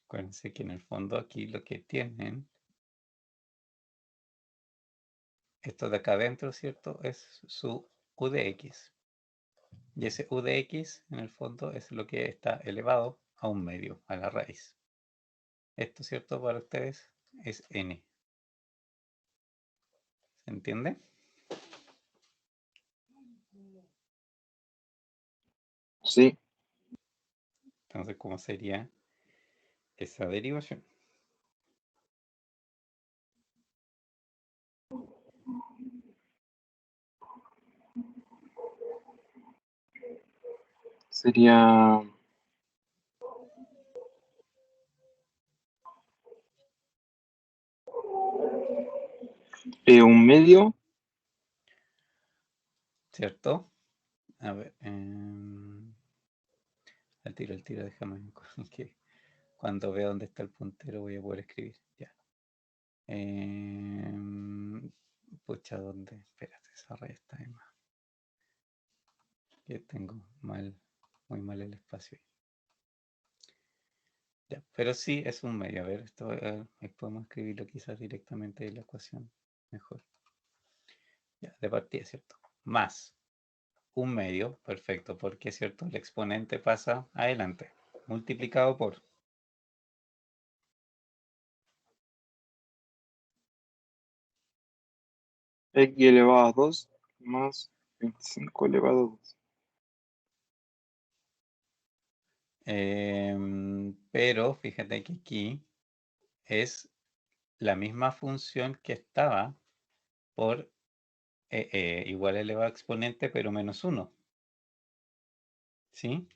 Acuérdense que en el fondo aquí lo que tienen, esto de acá adentro, ¿cierto? Es su u de x. Y ese u de x, en el fondo, es lo que está elevado a un medio, a la raíz. Esto, ¿cierto? Para ustedes es n. ¿Se entiende? Sí, Entonces, ¿cómo sería esa derivación? sería un medio. ¿Cierto? A ver, al tiro, déjame que cuando vea dónde está el puntero voy a poder escribir. Ya. Pucha, ¿dónde? Espérate, esa raya está de más. Que tengo muy mal el espacio ahí. Ya, pero sí es un medio. A ver, esto podemos escribirlo quizás directamente en la ecuación. Mejor. Ya, de partida, ¿cierto? Más un medio, perfecto, porque, ¿cierto? El exponente pasa adelante. Multiplicado por X elevado a 2 más 25 elevado a 2. pero fíjate que aquí es la misma función que estaba por igual elevado a exponente, pero menos 1. ¿Sí?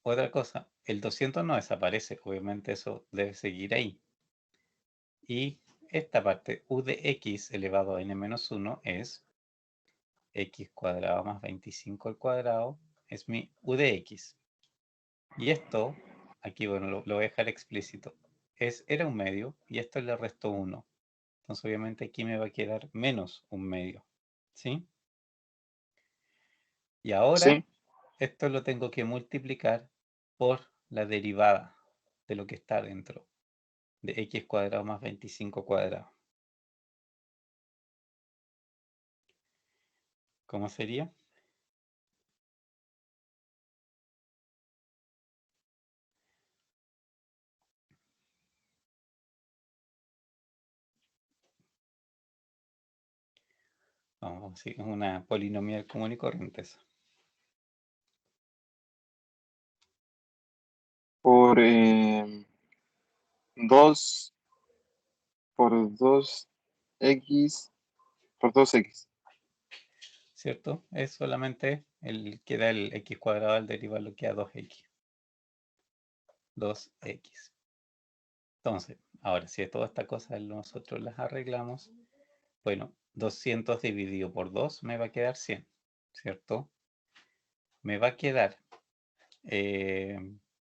Otra cosa, el 200 no desaparece, obviamente eso debe seguir ahí. Y esta parte, u de x elevado a n menos 1 es x cuadrado más 25 al cuadrado, es mi u de x. Y esto, aquí bueno, lo voy a dejar explícito, era un medio y esto le resto 1. Entonces obviamente aquí me va a quedar menos un medio. ¿Sí? Y ahora Sí, esto lo tengo que multiplicar por la derivada de lo que está dentro. de x cuadrado más 25 cuadrado. ¿Cómo sería? Vamos, sí, es una polinomial común y corriente eso. Por 2 por 2x por 2x. ¿Cierto? Es solamente el que da el x cuadrado al derivarlo queda 2x. 2x. Entonces, ahora si toda esta cosa nosotros las arreglamos, bueno, 200 dividido por 2 me va a quedar 100, ¿cierto? Me va a quedar,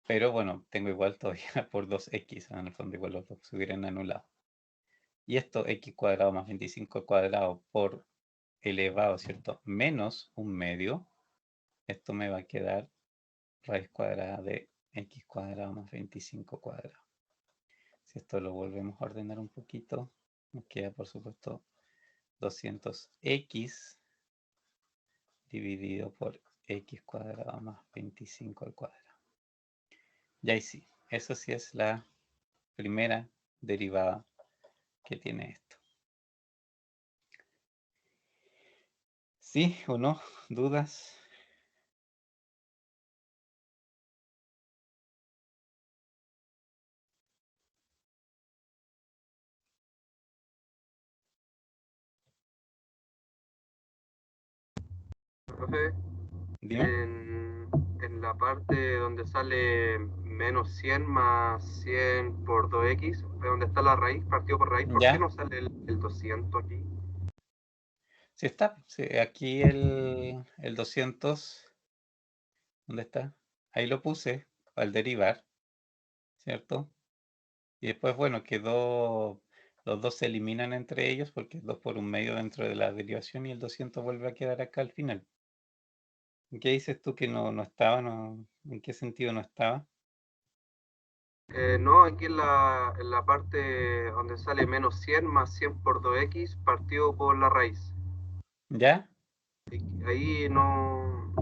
pero bueno, tengo igual todavía por 2x, en el fondo igual los dos se hubieran anulado. Y esto x cuadrado más 25 cuadrado por elevado, ¿cierto? Menos un medio, esto me va a quedar raíz cuadrada de x cuadrado más 25 cuadrado. Si esto lo volvemos a ordenar un poquito, nos queda por supuesto 200x dividido por x cuadrado más 25 al cuadrado. Y ahí sí, eso sí es la primera derivada que tiene esto. ¿Sí o no? ¿Dudas? Profe, Dime. en la parte donde sale menos 100 más 100 por 2x, de donde está la raíz, partido por raíz, ¿por qué ¿Ya? no sale el 200 aquí? Sí está. Sí, aquí el 200, ¿dónde está? Ahí lo puse al derivar, ¿cierto? Y después, bueno, quedó, los dos se eliminan entre ellos porque es 2 por un medio dentro de la derivación y el 200 vuelve a quedar acá al final. ¿En qué dices tú que no estaba? ¿En qué sentido no estaba? No, aquí en la parte donde sale menos 100 más 100 por 2x partido por la raíz. ¿Ya? Ahí no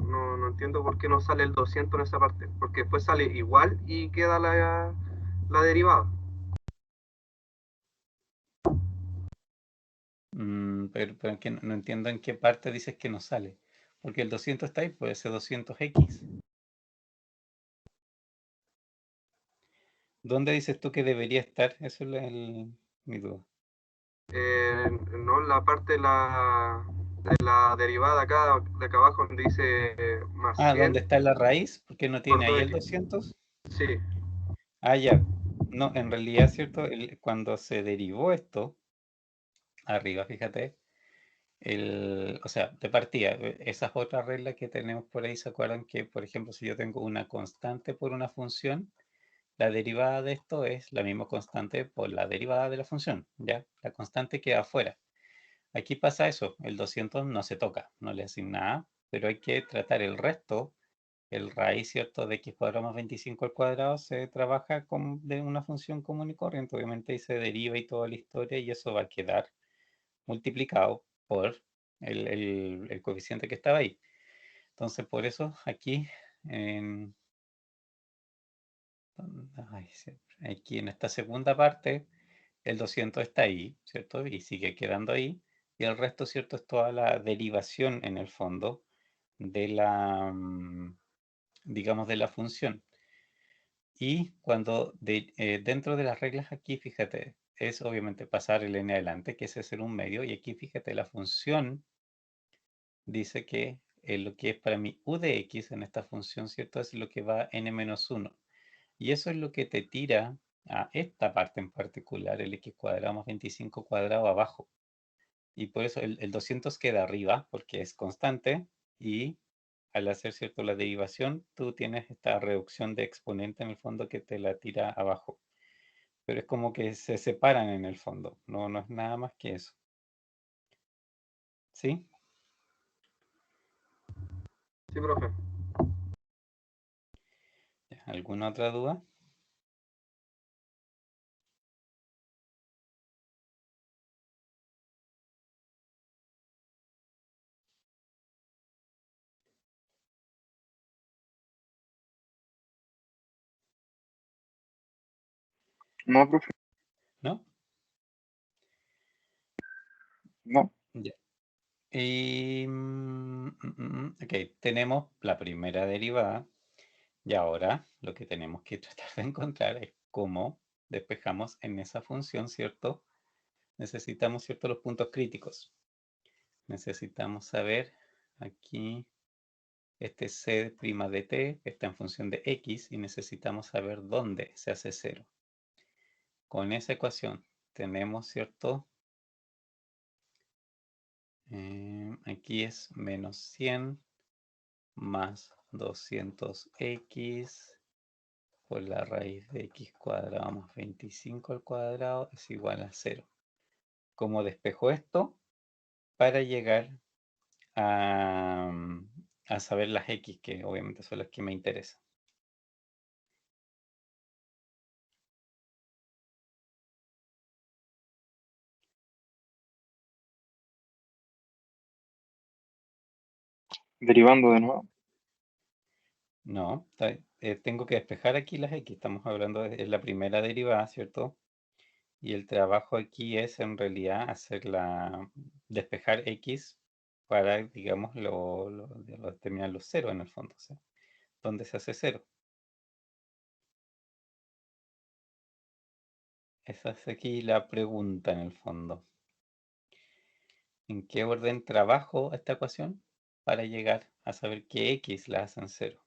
entiendo por qué no sale el 200 en esa parte, porque después sale igual y queda la derivada. Pero en no entiendo en qué parte dices que no sale. Porque el 200 está ahí, puede ser 200x. ¿Dónde dices tú que debería estar? Eso es mi duda. No, la parte de la derivada acá, de acá abajo donde dice más Ah, ¿dónde 100 está la raíz? ¿Por qué no por tiene ahí el 2x. 200? Sí, Ah, ya. No, en realidad, ¿cierto? Cuando se derivó esto, arriba, fíjate, o sea, de partida, esas otras reglas que tenemos por ahí, ¿se acuerdan que, por ejemplo, si yo tengo una constante por una función, la derivada de esto es la misma constante por la derivada de la función, ¿ya? La constante queda afuera. Aquí pasa eso, el 200 no se toca, no le hacen nada, pero hay que tratar el resto, el raíz, ¿cierto?, de x cuadrado más 25 al cuadrado se trabaja de una función común y corriente, obviamente ahí se deriva y toda la historia y eso va a quedar multiplicado por el coeficiente que estaba ahí. Entonces, por eso aquí, en, ay, aquí en esta segunda parte, el 200 está ahí, ¿cierto? Y sigue quedando ahí. Y el resto, ¿cierto? Es toda la derivación en el fondo de la, digamos, de la función. Y cuando dentro de las reglas aquí, fíjate, es obviamente pasar el n adelante, que ese es el un medio. Y aquí, fíjate, la función dice que lo que es para mí u de x en esta función, ¿cierto? Es lo que va a n-1. Y eso es lo que te tira a esta parte en particular, el x cuadrado más 25 cuadrado abajo. Y por eso el 200 queda arriba, porque es constante, y al hacer cierto la derivación, tú tienes esta reducción de exponente en el fondo que te la tira abajo. Pero es como que se separan en el fondo, no es nada más que eso. ¿Sí? sí, profe. ¿Alguna otra duda? No, profe, ¿No? no. Ya. Y, ok, tenemos la primera derivada y ahora lo que tenemos que tratar de encontrar es cómo despejamos en esa función, ¿cierto? Necesitamos, ¿cierto?, los puntos críticos. Necesitamos saber aquí este c' de t está en función de x y necesitamos saber dónde se hace 0. Con esa ecuación tenemos, ¿cierto? Aquí es menos 100 más 200x por la raíz de x cuadrado más 25 al cuadrado es igual a 0. ¿Cómo despejo esto? Para llegar a, a saber las x, que obviamente son las que me interesan. Derivando de nuevo. No, tengo que despejar aquí las x. Estamos hablando de la primera derivada, ¿cierto? Y el trabajo aquí es en realidad despejar x para, digamos, determinar los ceros en el fondo. O sea, ¿dónde se hace 0? Esa es aquí la pregunta en el fondo. ¿En qué orden trabajo esta ecuación para llegar a saber que x la hacen 0?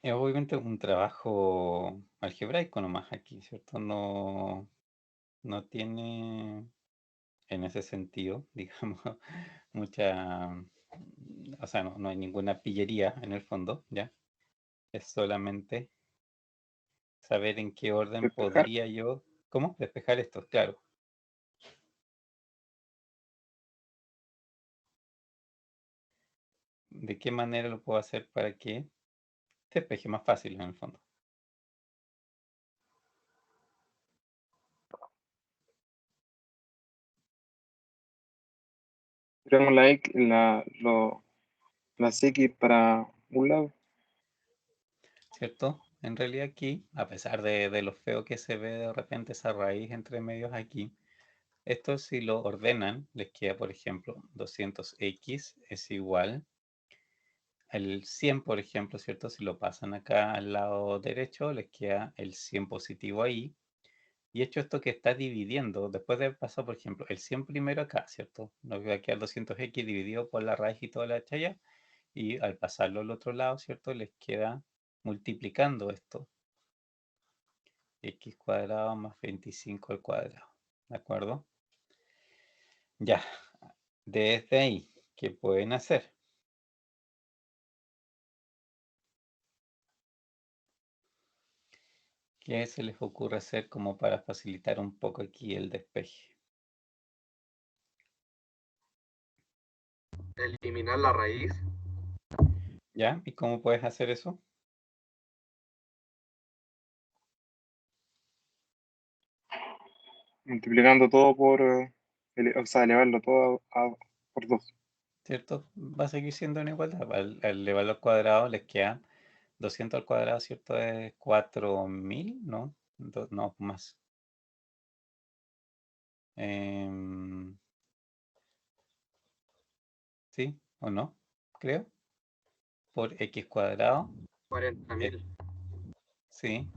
Es obviamente un trabajo algebraico nomás aquí, ¿cierto? No tiene en ese sentido, digamos, mucha, o sea, no hay ninguna pillería en el fondo, ¿ya? Es solamente saber en qué orden Despejar. podría yo, ¿cómo? Despejar esto, claro. ¿De qué manera lo puedo hacer para que se despeje más fácil en el fondo? Tiramos la X, las X para un lado. ¿Cierto? En realidad aquí, a pesar de lo feo que se ve de repente esa raíz entre medios aquí, esto si lo ordenan, les queda, por ejemplo, 200x es igual al 100, por ejemplo, ¿cierto? Si lo pasan acá al lado derecho, les queda el 100 positivo ahí. Y hecho esto que está dividiendo, después de pasar, por ejemplo, el 100 primero acá, ¿cierto? Nos va a quedar 200x dividido por la raíz y toda la chaya. Y al pasarlo al otro lado, ¿cierto? Les queda multiplicando esto. X cuadrado más 25 al cuadrado. ¿De acuerdo? Ya. Desde ahí, ¿qué pueden hacer? ¿Qué se les ocurre hacer como para facilitar un poco aquí el despeje? Eliminar la raíz. ¿Ya? ¿Y cómo puedes hacer eso? Multiplicando todo por, o sea, elevarlo todo por 2. ¿Cierto? Va a seguir siendo una igualdad. Al elevarlo al cuadrado les queda 200 al cuadrado, ¿cierto? Es 4000, ¿no? No, más. ¿Sí o no? Creo. Por x cuadrado. 40.000. Sí.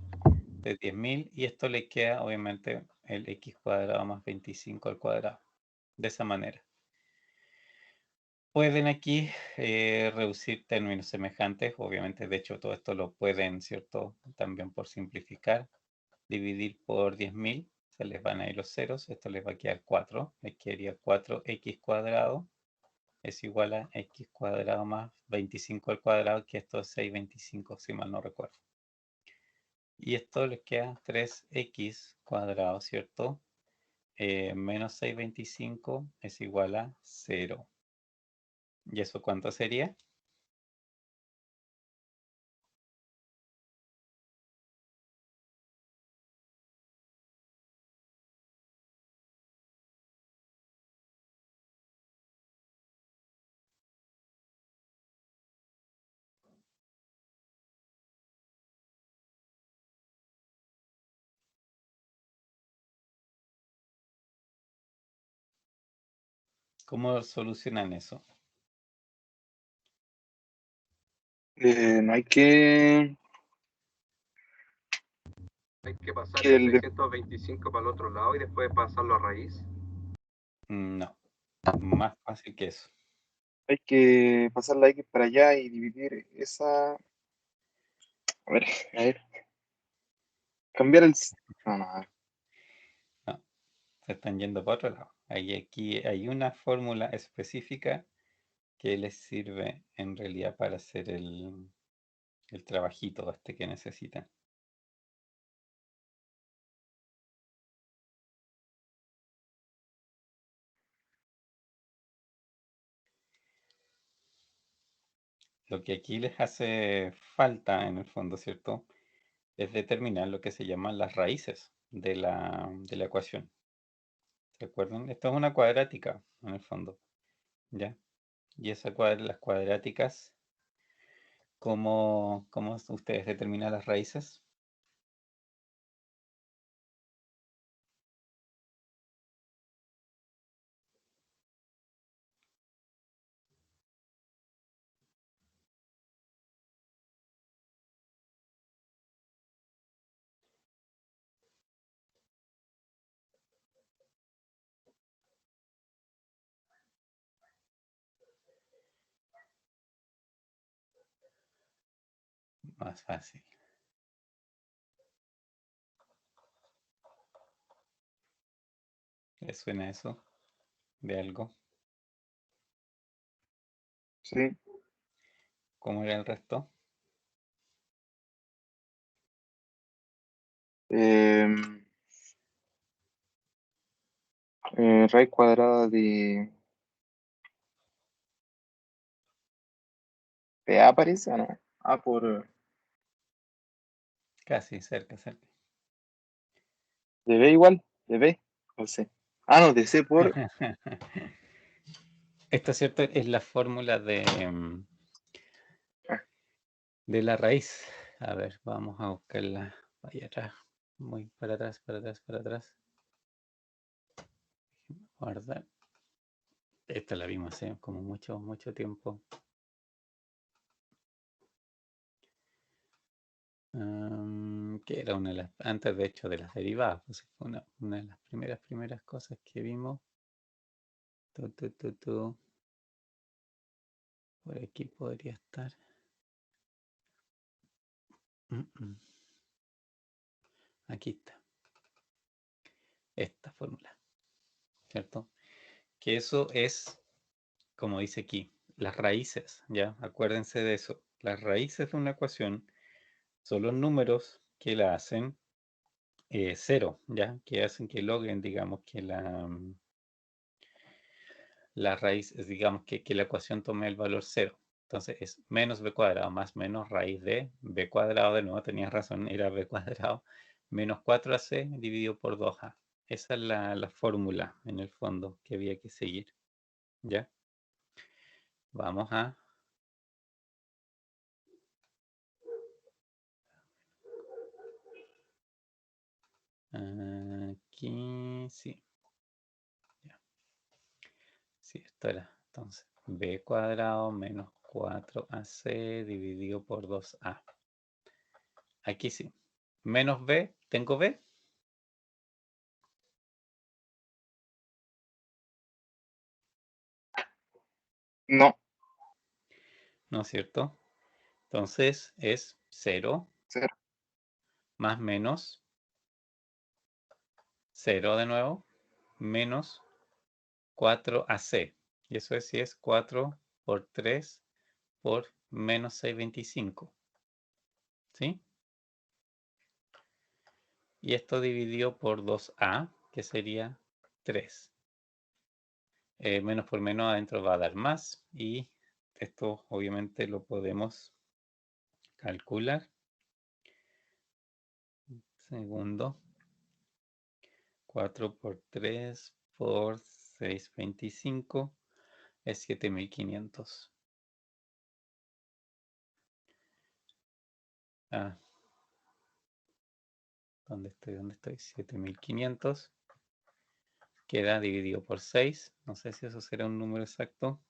De 10.000 y esto le queda obviamente el x cuadrado más 25 al cuadrado. De esa manera. Pueden aquí reducir términos semejantes, obviamente de hecho todo esto lo pueden, ¿cierto? También por simplificar, dividir por 10.000, se les van a ir los ceros, esto les va a quedar 4, les quedaría 4x cuadrado es igual a x cuadrado más 25 al cuadrado, que esto es 625 si mal no recuerdo. Y esto les queda 3x cuadrado, ¿cierto? Menos 625 es igual a 0. ¿Y eso cuánto sería? ¿Cómo solucionan eso? No hay que, Hay que pasar que el el- 625 para el otro lado y después pasarlo a raíz. No, más fácil que eso. hay que pasar la X para allá y dividir esa. A ver, a ver. Cambiar no, no, a ver. No, se están yendo para otro lado. Aquí hay una fórmula específica que les sirve en realidad para hacer el trabajito este que necesitan. Lo que aquí les hace falta, en el fondo, ¿cierto? Es determinar lo que se llaman las raíces de la ecuación. ¿Se acuerdan? Esto es una cuadrática, en el fondo, ¿ya? Y las cuadráticas, ¿cómo ustedes determinan las raíces? Más fácil. ¿Les suena eso de algo? Sí. ¿Cómo era el resto? Eh, Raíz cuadrada de A parece, ¿o no? A por Casi, cerca, cerca. de B igual, de B, o C. Ah, no, de C por. Esto, ¿cierto? Es la fórmula Ah, de la raíz. A ver, vamos a buscarla allá atrás. Muy para atrás, para atrás, para atrás. Guardar. Esta la vimos hace como mucho, mucho tiempo. Que era una de las, antes de hecho de las derivadas, pues fue una de las primeras cosas que vimos. Tu. Por aquí podría estar. Mm. Aquí está. Esta fórmula, ¿cierto? Que eso es, como dice aquí, las raíces, ¿ya? Acuérdense de eso. Las raíces de una ecuación son los números que la hacen cero, ¿ya? Que hacen que logren, digamos, que la raíz es, digamos, que la ecuación tome el valor cero. Entonces es menos b cuadrado más menos raíz de b cuadrado, de nuevo tenías razón, era b cuadrado, menos 4ac dividido por 2a. Esa es la fórmula, en el fondo, que había que seguir, ¿ya? Vamos a... Aquí, sí. Ya. Sí, esto era. Entonces, b cuadrado menos 4ac dividido por 2a. Aquí sí. Menos b, ¿tengo b? no, ¿No es cierto? Entonces es 0 cero. más menos 0 de nuevo, menos 4ac. Y eso es si es 4 por 3 por menos 625. ¿Sí? Y esto dividido por 2a, que sería 3. Menos por menos adentro va a dar más. Y esto obviamente lo podemos calcular. Segundo. 4 por 3 por 625 es 7500. Ah, ¿dónde estoy? ¿Dónde estoy? 7500 queda dividido por 6. No sé si eso será un número exacto.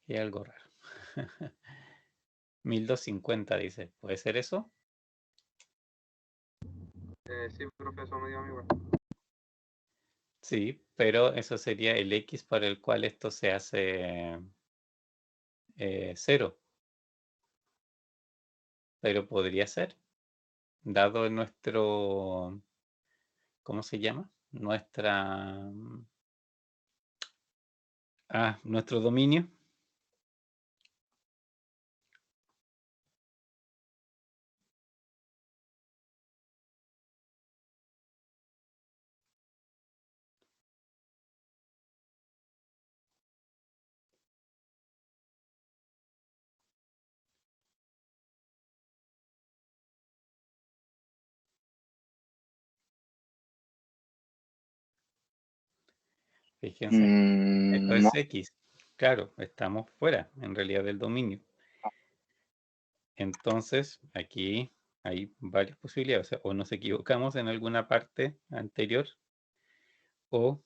Y algo raro. 1250 dice. ¿Puede ser eso? Sí, profesor, me dio igual. Sí, pero eso sería el X para el cual esto se hace 0. Pero podría ser, dado nuestro, ¿cómo se llama? Nuestro dominio. Fíjense, esto No. es X. Claro, estamos fuera, en realidad, del dominio. Entonces, aquí hay varias posibilidades. O sea, o nos equivocamos en alguna parte anterior, o,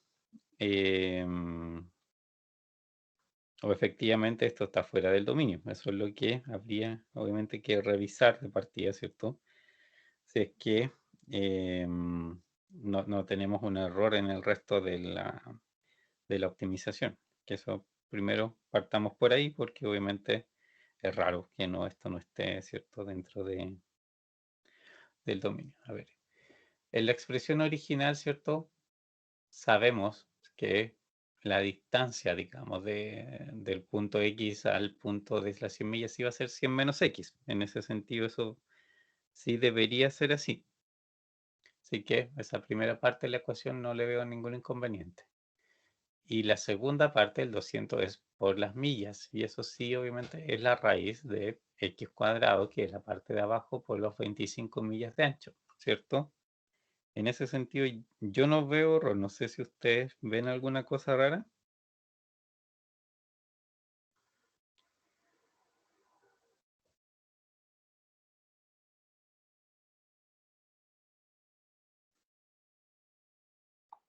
o efectivamente esto está fuera del dominio. Eso es lo que habría, obviamente, que revisar de partida, ¿cierto? Si es que no tenemos un error en el resto de la optimización. Que eso primero partamos por ahí, porque obviamente es raro que esto no esté, ¿cierto?, dentro del dominio. A ver, en la expresión original, ¿cierto?, sabemos que la distancia, digamos, del punto X al punto de las 100 millas iba a ser 100 menos X. En ese sentido, eso sí debería ser así. Así que esa primera parte de la ecuación no le veo ningún inconveniente. Y la segunda parte, el 200, es por las millas. Y eso sí, obviamente, es la raíz de x cuadrado, que es la parte de abajo, por los 25 millas de ancho, ¿cierto? En ese sentido, yo no veo error. No sé si ustedes ven alguna cosa rara.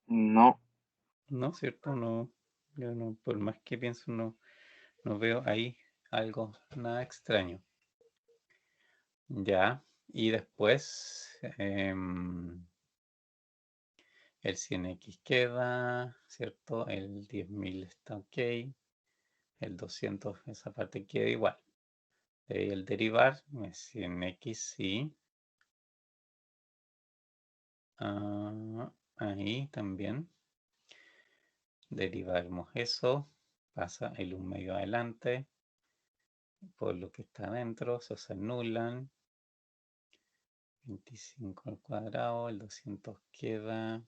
No. No, ¿cierto? No, yo no, por más que pienso, no veo ahí algo, nada extraño. Ya, y después el 100x queda, ¿cierto? El 10.000 está ok. El 200, esa parte queda igual. De ahí el derivar, 100x sí. Ahí también. Derivamos eso. Pasa el 1 medio adelante. Por lo que está adentro, se anulan. 25 al cuadrado, el 200 queda.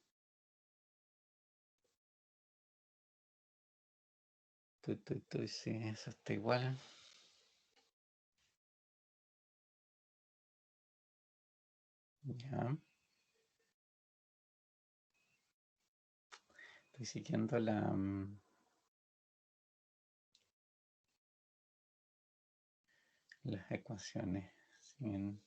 Sí, eso está igual. Ya. Estoy siguiendo las ecuaciones. Siguen.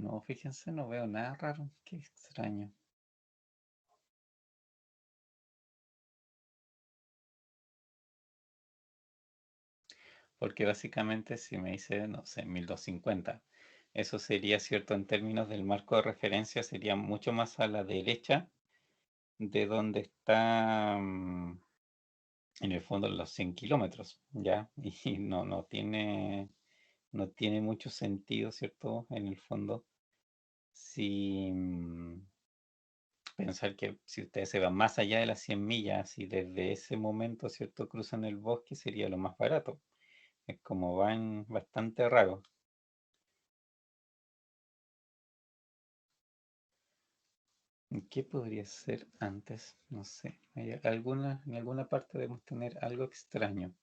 No, fíjense, no veo nada raro. Qué extraño. Porque básicamente si me dice, no sé, 1250, eso sería cierto en términos del marco de referencia, sería mucho más a la derecha de donde está en el fondo los 100 kilómetros, ¿ya? Y no tiene mucho sentido, ¿cierto? En el fondo, si pensar que si ustedes se van más allá de las 100 millas y desde ese momento, ¿cierto? Cruzan el bosque, sería lo más barato. Es como van bastante raro. ¿Qué podría ser antes? No sé. En alguna parte debemos tener algo extraño.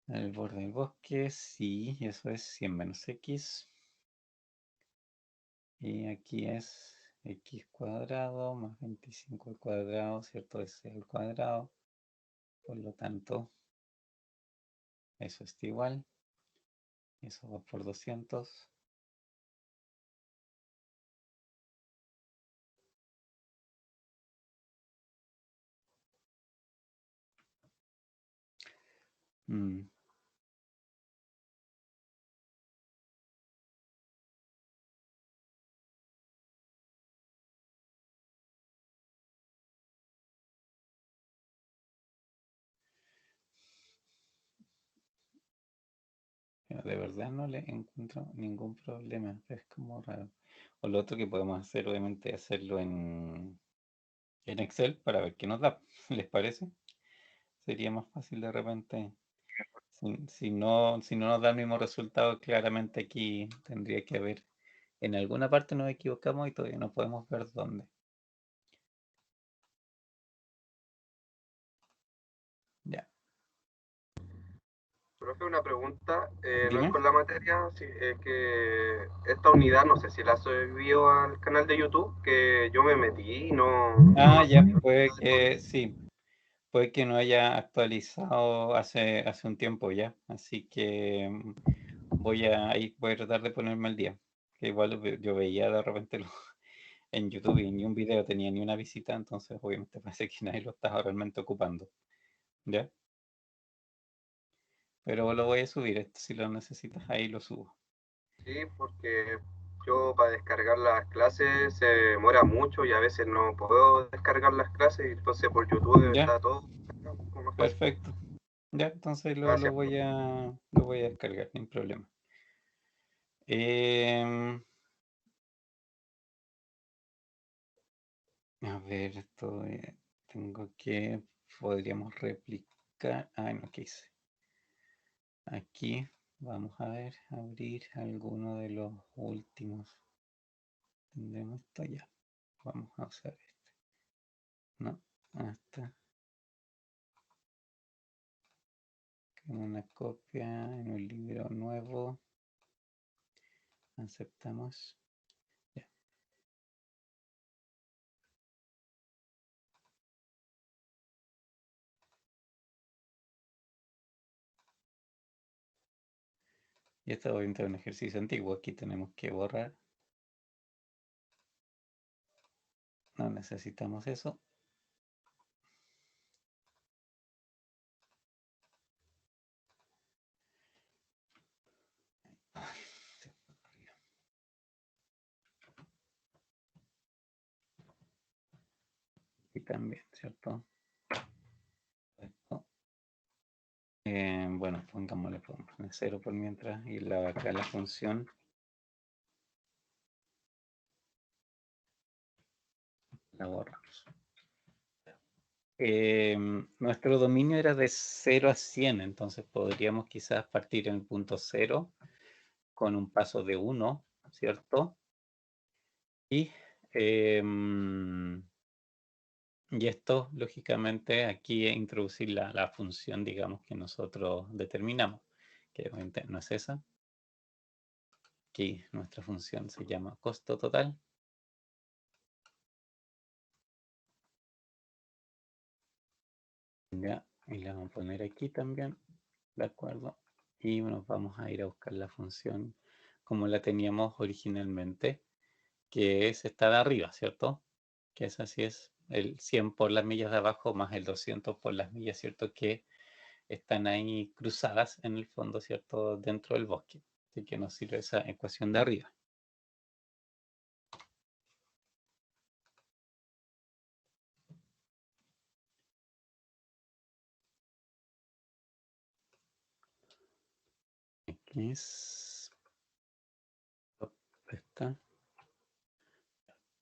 El borde del bosque, sí, eso es 100 menos x. Y aquí es x cuadrado más 25 al cuadrado, ¿cierto? Es el cuadrado. Por lo tanto, eso está igual. Eso va por 200. Mm. Pero de verdad no le encuentro ningún problema. Es como raro. O lo otro que podemos hacer, obviamente, es hacerlo en Excel para ver qué nos da. ¿Les parece? Sería más fácil de repente. Si no nos da el mismo resultado, claramente aquí tendría que haber. En alguna parte nos equivocamos y todavía no podemos ver dónde. Ya. Profe, una pregunta, no es Dime. con la materia, sí, es que esta unidad, no sé si la subió al canal de YouTube, que yo me metí y no Ah, me ya, salió puede nada de que corrección. sí. Puede que no haya actualizado hace un tiempo ya. Así que voy a tratar de ponerme al día. Que igual yo veía de repente en YouTube y ni un video tenía ni una visita, entonces obviamente parece que nadie lo estaba realmente ocupando. ¿Ya? Pero lo voy a subir, si lo necesitas ahí lo subo. Sí, porque yo para descargar las clases se demora mucho y a veces no puedo descargar las clases, y entonces por YouTube Ya, está todo descargado, como más fácil. perfecto. Ya, entonces lo, lo Gracias, voy profe. a, lo voy a descargar, sin problema. Em, a ver, tengo que, podríamos replicar. Ah, no, ¿qué hice? Aquí, vamos a ver, abrir alguno de los últimos. Tendremos esto ya. Vamos a usar este. No, hasta una copia en un libro nuevo. Aceptamos. Ya. Y esto obviamente es un ejercicio antiguo. Aquí tenemos que borrar. No necesitamos eso. Y también, ¿cierto? Esto. Bueno, pongámosle 0 por mientras. Y acá la función. La borramos. Nuestro dominio era de 0 a 100, entonces podríamos quizás partir en el punto 0 con un paso de 1, ¿cierto? Y esto, lógicamente, aquí introducir la función, digamos, que nosotros determinamos, que obviamente no es esa. Aquí nuestra función se llama costo total. Ya, y la vamos a poner aquí también, ¿de acuerdo? Y nos vamos a ir a buscar la función como la teníamos originalmente, que es esta de arriba, ¿cierto? Que es así, es el 100 por las millas de abajo más el 200 por las millas, ¿cierto? Que están ahí cruzadas en el fondo, ¿cierto? Dentro del bosque. Así que nos sirve esa ecuación de arriba. Aquí es esta.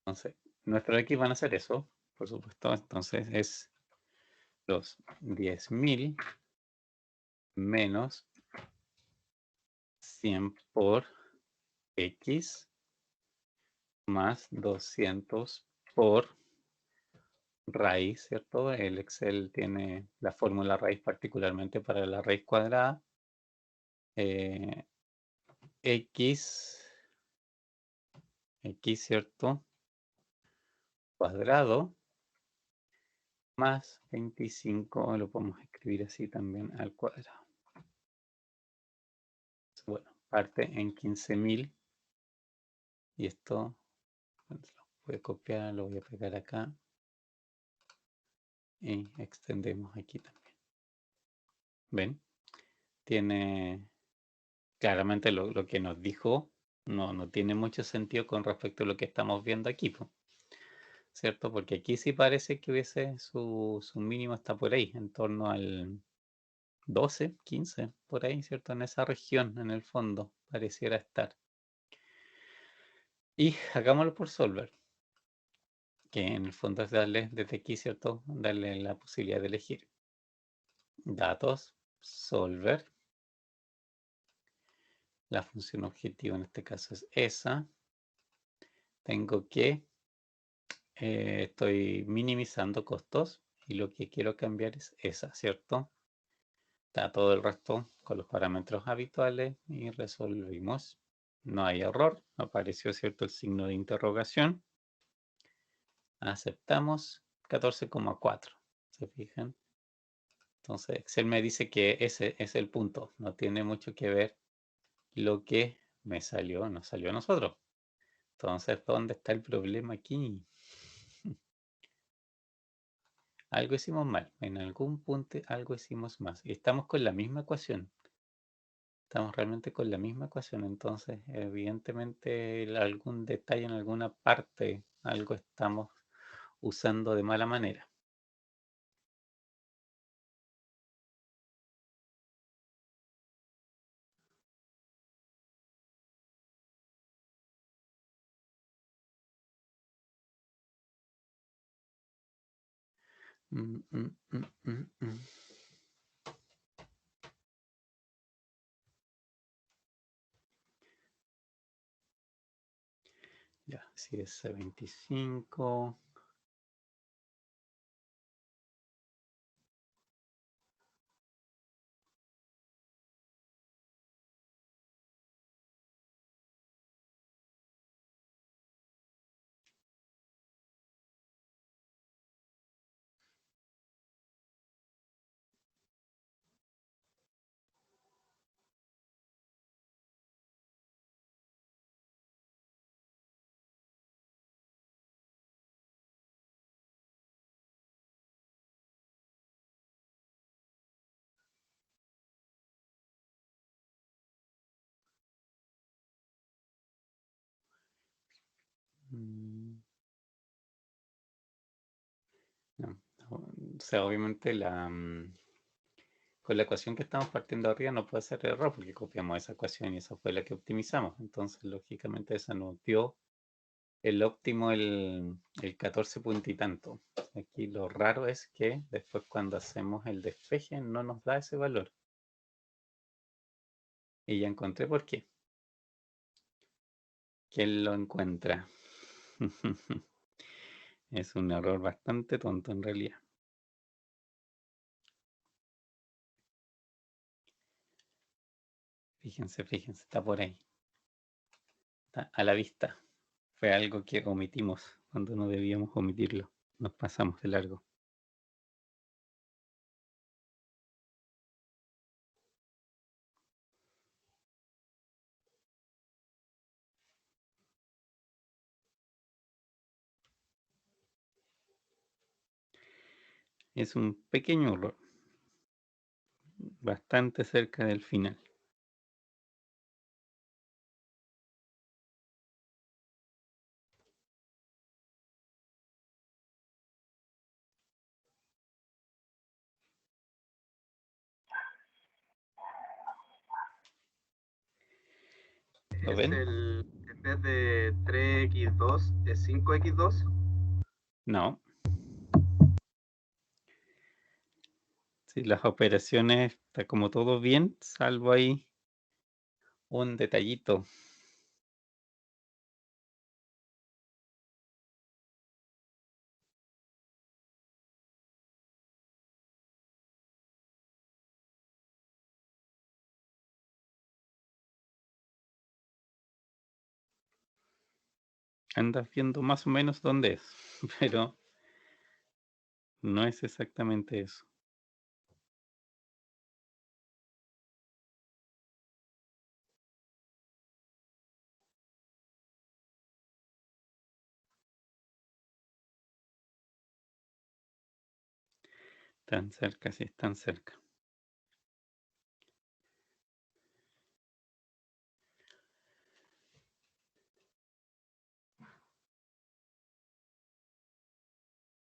Entonces, nuestros X van a hacer eso, por supuesto. Entonces es los 10.000 menos 100 por X más 200 por raíz, ¿cierto? El Excel tiene la fórmula raíz particularmente para la raíz cuadrada. X, ¿cierto? Cuadrado más 25, lo podemos escribir así también al cuadrado. Bueno, parte en 15.000 y esto lo voy a copiar, lo voy a pegar acá y extendemos aquí también. ¿Ven? Tiene claramente lo que nos dijo no tiene mucho sentido con respecto a lo que estamos viendo aquí, ¿cierto? Porque aquí sí parece que hubiese su mínimo está por ahí, en torno al 12, 15, por ahí, ¿cierto? En esa región, en el fondo, pareciera estar. Y hagámoslo por solver, que en el fondo es darle desde aquí, ¿cierto? Darle la posibilidad de elegir. Datos, solver. La función objetivo en este caso es esa. Tengo que, estoy minimizando costos y lo que quiero cambiar es esa, ¿cierto? Está todo el resto con los parámetros habituales y resolvimos. No hay error, apareció, ¿cierto? El signo de interrogación. Aceptamos 14,4. ¿Se fijan? Entonces Excel me dice que ese es el punto. No tiene mucho que ver lo que me salió, nos salió a nosotros. Entonces, ¿dónde está el problema aquí? Algo hicimos mal. En algún punto algo hicimos más. Y estamos con la misma ecuación. Estamos realmente con la misma ecuación. Entonces, evidentemente, algún detalle en alguna parte, algo estamos usando de mala manera. Ya, si es 25. No, o sea, obviamente con la ecuación que estamos partiendo arriba no puede ser error porque copiamos esa ecuación y esa fue la que optimizamos. Entonces, lógicamente, esa nos dio el óptimo, el 14 punto y tanto. Aquí lo raro es que después cuando hacemos el despeje no nos da ese valor. Y ya encontré por qué. ¿Quién lo encuentra? Es un error bastante tonto en realidad. Fíjense, está por ahí. Está a la vista. Fue algo que omitimos cuando no debíamos omitirlo. Nos pasamos de largo. Es un pequeño error. Bastante cerca del final. ¿Lo Es ven? en vez de 3x2, es 5x2. No. Sí, las operaciones está como todo bien, salvo ahí un detallito. Andas viendo más o menos dónde es, pero no es exactamente eso. Tan cerca, sí, están cerca.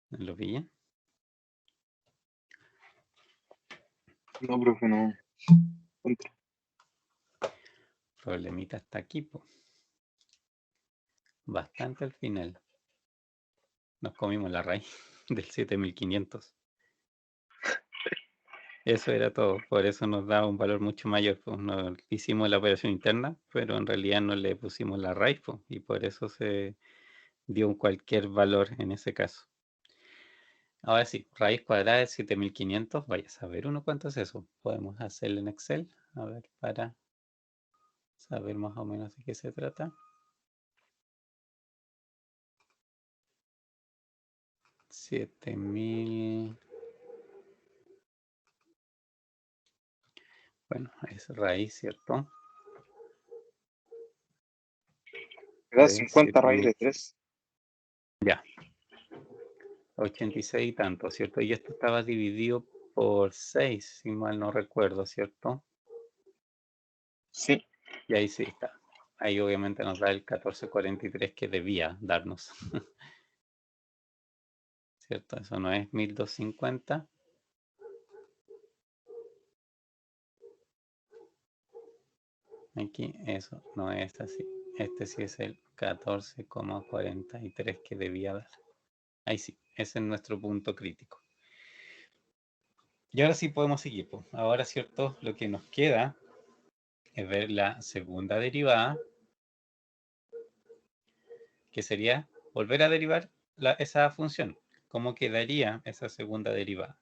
¿Lo pillan? No, profe, no. Contra. Problemita hasta aquí, po. Bastante al final. Nos comimos la raíz del 7500. Eso era todo, por eso nos da un valor mucho mayor. Pues hicimos la operación interna, pero en realidad no le pusimos la raíz, pues, y por eso se dio un cualquier valor en ese caso. Ahora sí, raíz cuadrada de 7500, vaya a saber uno cuánto es eso. Podemos hacerlo en Excel, a ver, para saber más o menos de qué se trata. 7000. Bueno, es raíz, ¿cierto? Me da De 50 raíz 7000. de 3. Ya, 86 y tanto, ¿cierto? Y esto estaba dividido por 6, si mal no recuerdo, ¿cierto? Sí. Y ahí sí está. Ahí obviamente nos da el 1443 que debía darnos. ¿Cierto? Eso no es 1250. Aquí eso no es así. Este sí es el 14,43 que debía dar. Ahí sí, ese es nuestro punto crítico. Y ahora sí podemos seguir. Pues. Ahora, ¿cierto? Lo que nos queda es ver la segunda derivada, que sería volver a derivar esa función. ¿Cómo quedaría esa segunda derivada?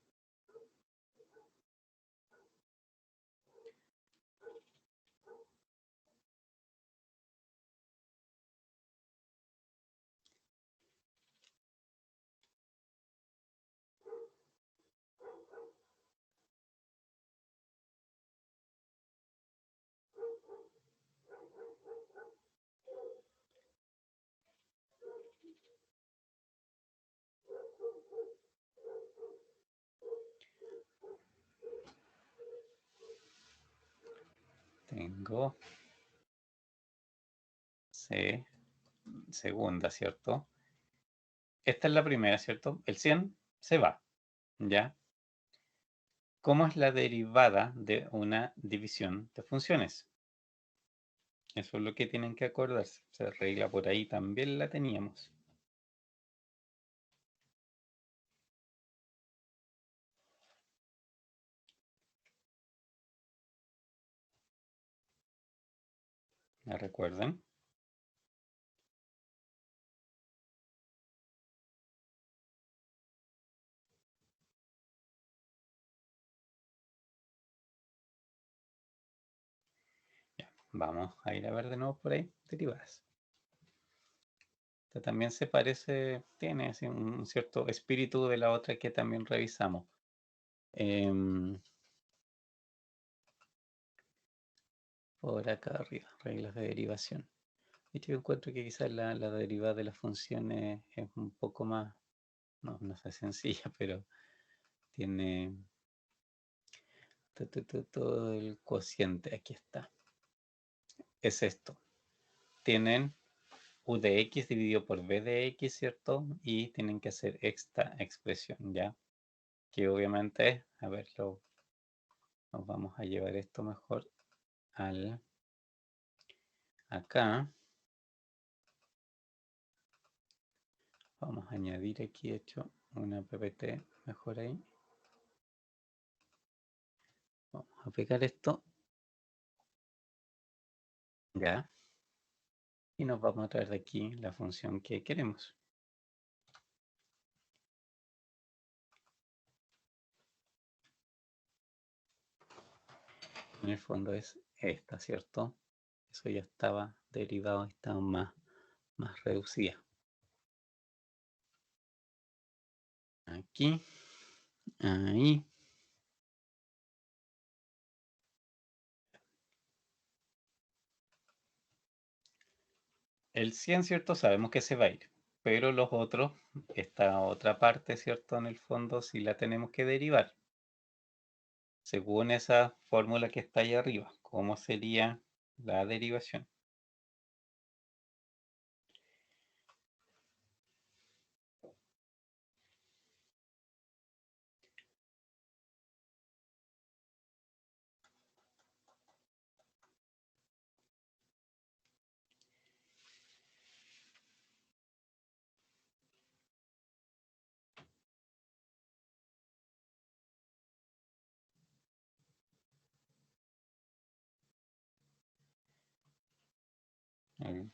Tengo C segunda, ¿cierto? Esta es la primera, ¿cierto? El 100 se va, ¿ya? ¿Cómo es la derivada de una división de funciones? Eso es lo que tienen que acordarse. Esa regla por ahí también la teníamos. ¿La recuerdan? Ya, vamos a ir a ver de nuevo por ahí, derivadas. Esta también se parece, tiene así un cierto espíritu de la otra que también revisamos. Por acá arriba, reglas de derivación. Yo encuentro que quizás la derivada de las funciones es un poco más, no sé, sencilla, pero tiene todo el cociente. Aquí está. Es esto. Tienen u de x dividido por b de x, ¿cierto? Y tienen que hacer esta expresión, ¿ya? Que obviamente, a ver, nos vamos a llevar esto mejor al acá. Vamos a añadir aquí, hecho, una ppt mejor ahí. Vamos a pegar esto. Ya. Y nos vamos a traer de aquí la función que queremos. En el fondo es esta, ¿cierto? Eso ya estaba derivado, estaba más más reducida. Aquí, ahí. El 100, ¿cierto? Sabemos que se va a ir, pero los otros, esta otra parte, ¿cierto? En el fondo sí la tenemos que derivar. Según esa fórmula que está ahí arriba, ¿cómo sería la derivación? Eh,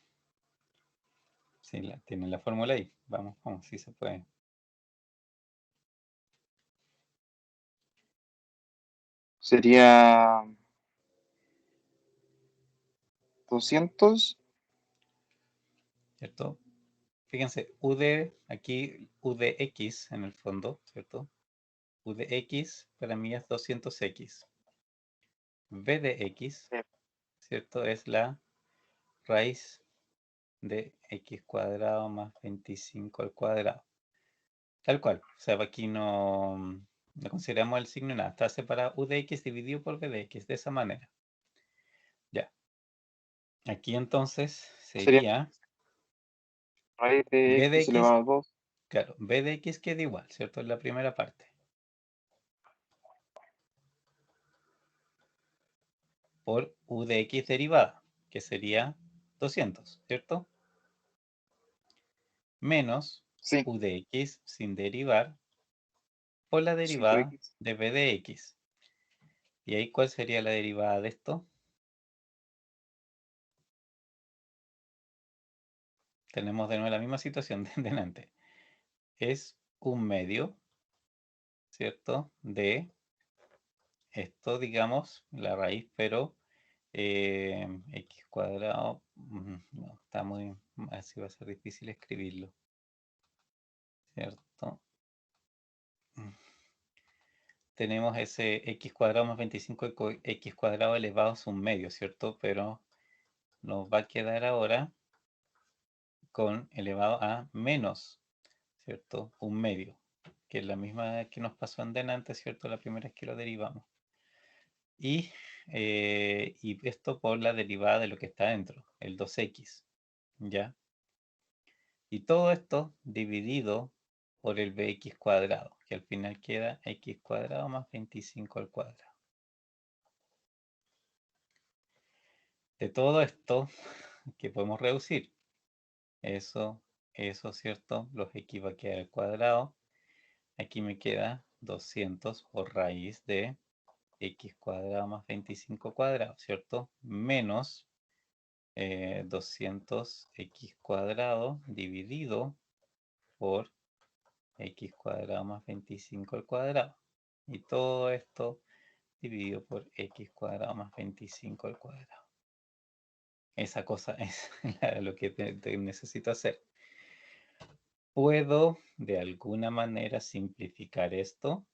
Sí, tienen la fórmula ahí. Vamos, vamos, sí se puede. Sería 200. ¿Cierto? Fíjense, aquí U de X en el fondo, ¿cierto? U de X para mí es 200X. V de X, ¿cierto? Es la raíz de X cuadrado más 25 al cuadrado. Tal cual. O sea, aquí no consideramos el signo nada. Está separado U de X dividido por V de X, de esa manera. Ya. Aquí entonces Sería sería raíz de V de x X, elevado a 2. claro, V de X queda igual, ¿cierto? En la primera parte. Por U de X derivada, que sería 200, ¿cierto? Menos Sí, U de X sin derivar por la 5x. derivada de V de X. ¿Y ahí cuál sería la derivada de esto? Tenemos de nuevo la misma situación de delante. Es un medio, ¿cierto? De esto, digamos, la raíz, pero x cuadrado, no, está muy, así va a ser difícil escribirlo, ¿cierto? Tenemos ese x cuadrado más 25 x cuadrado elevado a un medio, ¿cierto? Pero nos va a quedar ahora con elevado a menos, ¿cierto? Un medio, que es la misma que nos pasó en delante, ¿cierto? La primera vez que lo derivamos. Y esto por la derivada de lo que está dentro, el 2x, ¿ya? Y todo esto dividido por el bx cuadrado, que al final queda x cuadrado más 25 al cuadrado. De todo esto, que podemos reducir? Eso, ¿cierto? Los x va a quedar al cuadrado. Aquí me queda 200 por raíz de x cuadrado más 25 cuadrado, ¿cierto? Menos 200x cuadrado dividido por x cuadrado más 25 al cuadrado. Y todo esto dividido por x cuadrado más 25 al cuadrado. Esa cosa es lo que necesito hacer. ¿Puedo de alguna manera simplificar esto?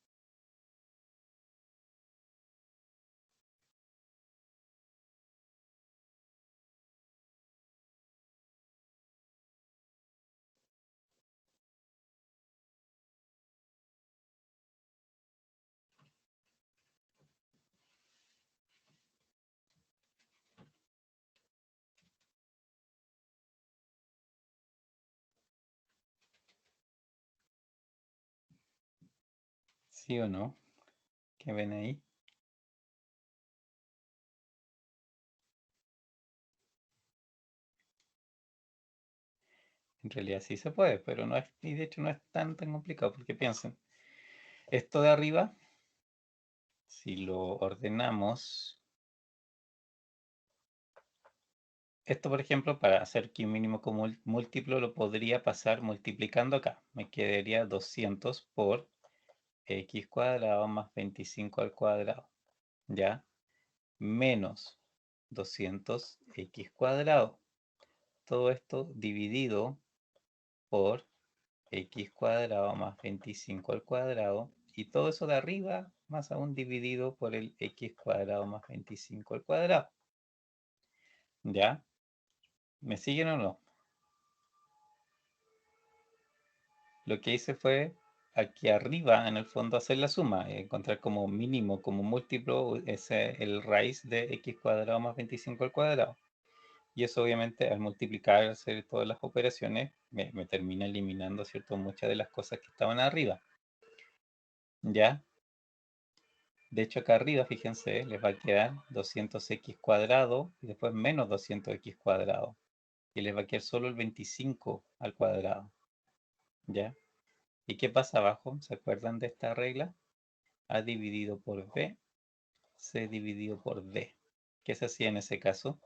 ¿Sí o no? ¿Qué ven ahí? En realidad sí se puede, pero no es, y de hecho no es tan complicado, porque piensen, esto de arriba, si lo ordenamos, esto por ejemplo, para hacer que un mínimo común múltiplo lo podría pasar multiplicando acá. Me quedaría 200 por x cuadrado más 25 al cuadrado, ¿ya? Menos 200x cuadrado todo esto dividido por x cuadrado más 25 al cuadrado, y todo eso de arriba más aún dividido por el x cuadrado más 25 al cuadrado. ¿Ya? ¿Me siguen o no? Lo que hice fue aquí arriba, en el fondo, hacer la suma, encontrar como mínimo, como múltiplo, el raíz de x cuadrado más 25 al cuadrado. Y eso obviamente al multiplicar, hacer todas las operaciones, me termina eliminando, ¿cierto?, muchas de las cosas que estaban arriba. ¿Ya? De hecho acá arriba, fíjense, les va a quedar 200x cuadrado y después menos 200x cuadrado. Y les va a quedar solo el 25 al cuadrado. ¿Ya? ¿Y qué pasa abajo? ¿Se acuerdan de esta regla? A dividido por b, c dividido por d. ¿Qué se hacía en ese caso?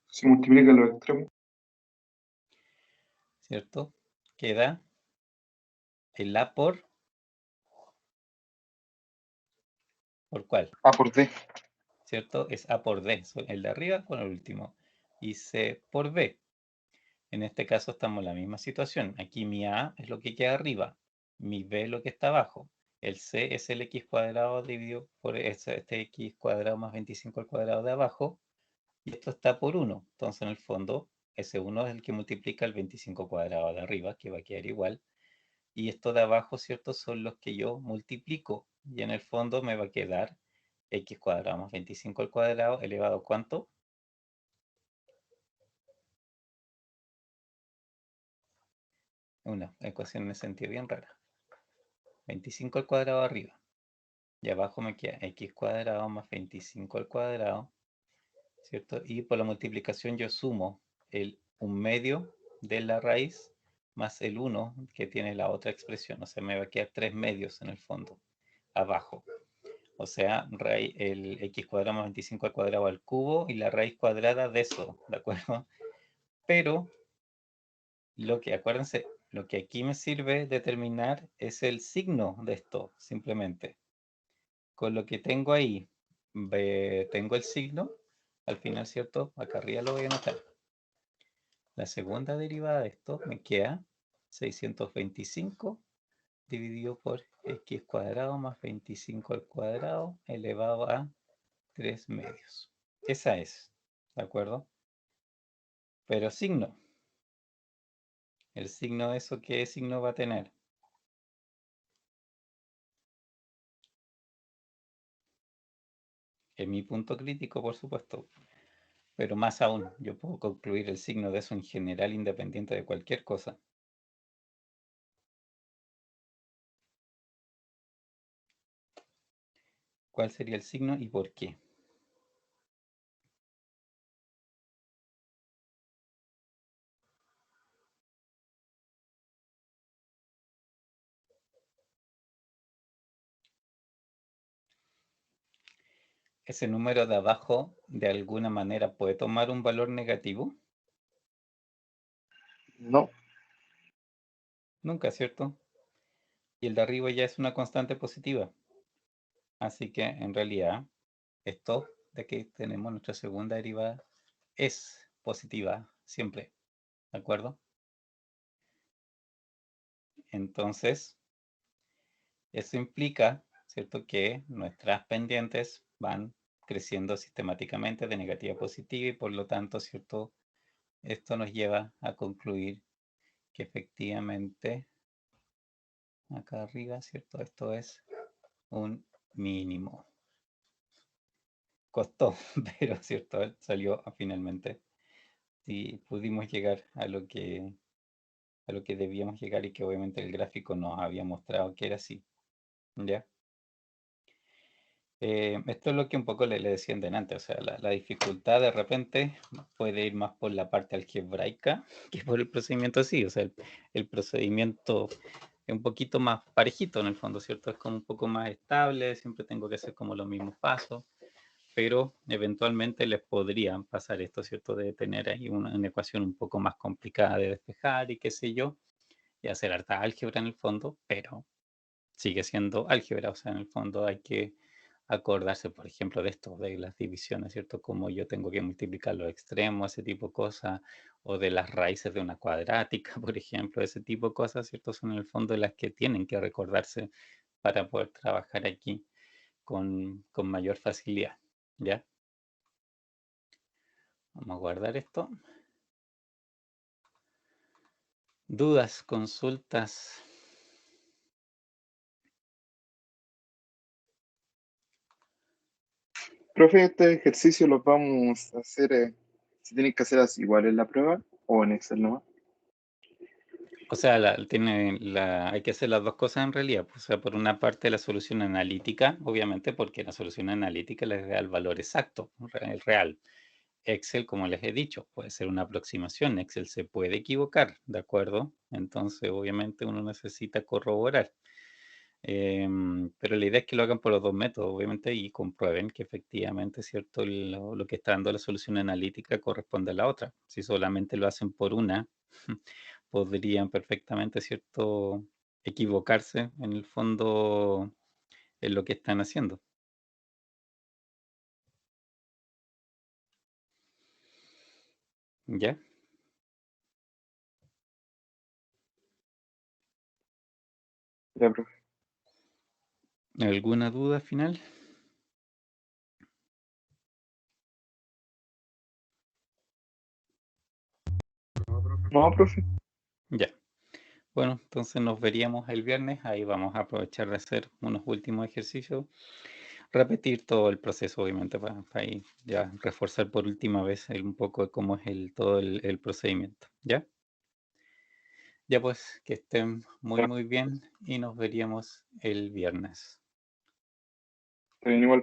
Se multiplica los extremos. ¿Cierto? Queda el a ¿por cuál? A por D. ¿Cierto? Es a por d, el de arriba con el último. Y c por b. En este caso estamos en la misma situación. Aquí mi a es lo que queda arriba, mi b es lo que está abajo. El c es el x cuadrado dividido por este x cuadrado más 25 al cuadrado de abajo. Y esto está por 1. Entonces, en el fondo, ese 1 es el que multiplica el 25 cuadrado de arriba, que va a quedar igual. Y esto de abajo, ¿cierto? Son los que yo multiplico. Y en el fondo me va a quedar x cuadrado más 25 al cuadrado elevado a ¿cuánto? Una ecuación en ese sentido bien rara. 25 al cuadrado arriba. Y abajo me queda x cuadrado más 25 al cuadrado, ¿cierto? Y por la multiplicación yo sumo el 1/2 de la raíz más el 1 que tiene la otra expresión. O sea, me va a quedar 3/2 en el fondo, abajo. O sea, el x cuadrado más 25 al cuadrado al cubo y la raíz cuadrada de eso, ¿de acuerdo? Pero, acuérdense, lo que aquí me sirve determinar es el signo de esto, simplemente. Con lo que tengo ahí, tengo el signo, al final, ¿cierto? Acá arriba lo voy a anotar. La segunda derivada de esto me queda 625 dividido por x cuadrado más 25 al cuadrado elevado a 3/2. Esa es, ¿de acuerdo? Pero signo. El signo de eso, ¿qué signo va a tener? En mi punto crítico, por supuesto. Pero más aún, yo puedo concluir el signo de eso en general independiente de cualquier cosa. ¿Cuál sería el signo y por qué? ¿Ese número de abajo de alguna manera puede tomar un valor negativo? No. Nunca, ¿cierto? Y el de arriba ya es una constante positiva. Así que en realidad esto de que tenemos nuestra segunda derivada es positiva siempre. ¿De acuerdo? Entonces, eso implica, ¿cierto?, que nuestras pendientes van creciendo sistemáticamente de negativa a positiva y por lo tanto, ¿cierto?, esto nos lleva a concluir que efectivamente acá arriba, ¿cierto?, esto es un mínimo. Costó, pero ¿cierto?, salió finalmente. Y pudimos llegar a lo que debíamos llegar y que obviamente el gráfico nos había mostrado que era así. ¿Ya? Esto es lo que un poco le decía delante, o sea, la dificultad de repente puede ir más por la parte algebraica que por el procedimiento así, o sea, el procedimiento es un poquito más parejito en el fondo, ¿cierto? Es como un poco más estable, siempre tengo que hacer como los mismos pasos, pero eventualmente les podría pasar esto, ¿cierto? De tener ahí una ecuación un poco más complicada de despejar y qué sé yo, y hacer harta álgebra en el fondo, pero sigue siendo álgebra, o sea, en el fondo hay que acordarse, por ejemplo, de esto, de las divisiones, ¿cierto? Como yo tengo que multiplicar los extremos, ese tipo de cosas, o de las raíces de una cuadrática, por ejemplo, ese tipo de cosas, ¿cierto? Son en el fondo las que tienen que recordarse para poder trabajar aquí con mayor facilidad, ¿ya? Vamos a guardar esto. Dudas, consultas. Profe, este ejercicio los vamos a hacer, ¿se tienen que hacer así igual en la prueba o en Excel nomás? O sea, hay que hacer las dos cosas en realidad. O sea, por una parte la solución analítica, obviamente, porque la solución analítica les da el valor exacto, el real. Excel, como les he dicho, puede ser una aproximación. Excel se puede equivocar, ¿de acuerdo? Entonces, obviamente, uno necesita corroborar. Pero la idea es que lo hagan por los dos métodos, obviamente, y comprueben que efectivamente, ¿cierto? Lo que está dando la solución analítica corresponde a la otra. Si solamente lo hacen por una, podrían perfectamente, ¿cierto? Equivocarse en el fondo en lo que están haciendo. ¿Ya? Ya, profe. ¿Alguna duda final? No, profe. No, profe. Ya. Bueno, entonces nos veríamos el viernes. Ahí vamos a aprovechar de hacer unos últimos ejercicios. Repetir todo el proceso, obviamente, para ahí ya reforzar por última vez un poco de cómo es todo el procedimiento. ¿Ya? Ya pues, que estén muy, Ya, muy bien y nos veríamos el viernes. está bien, igual.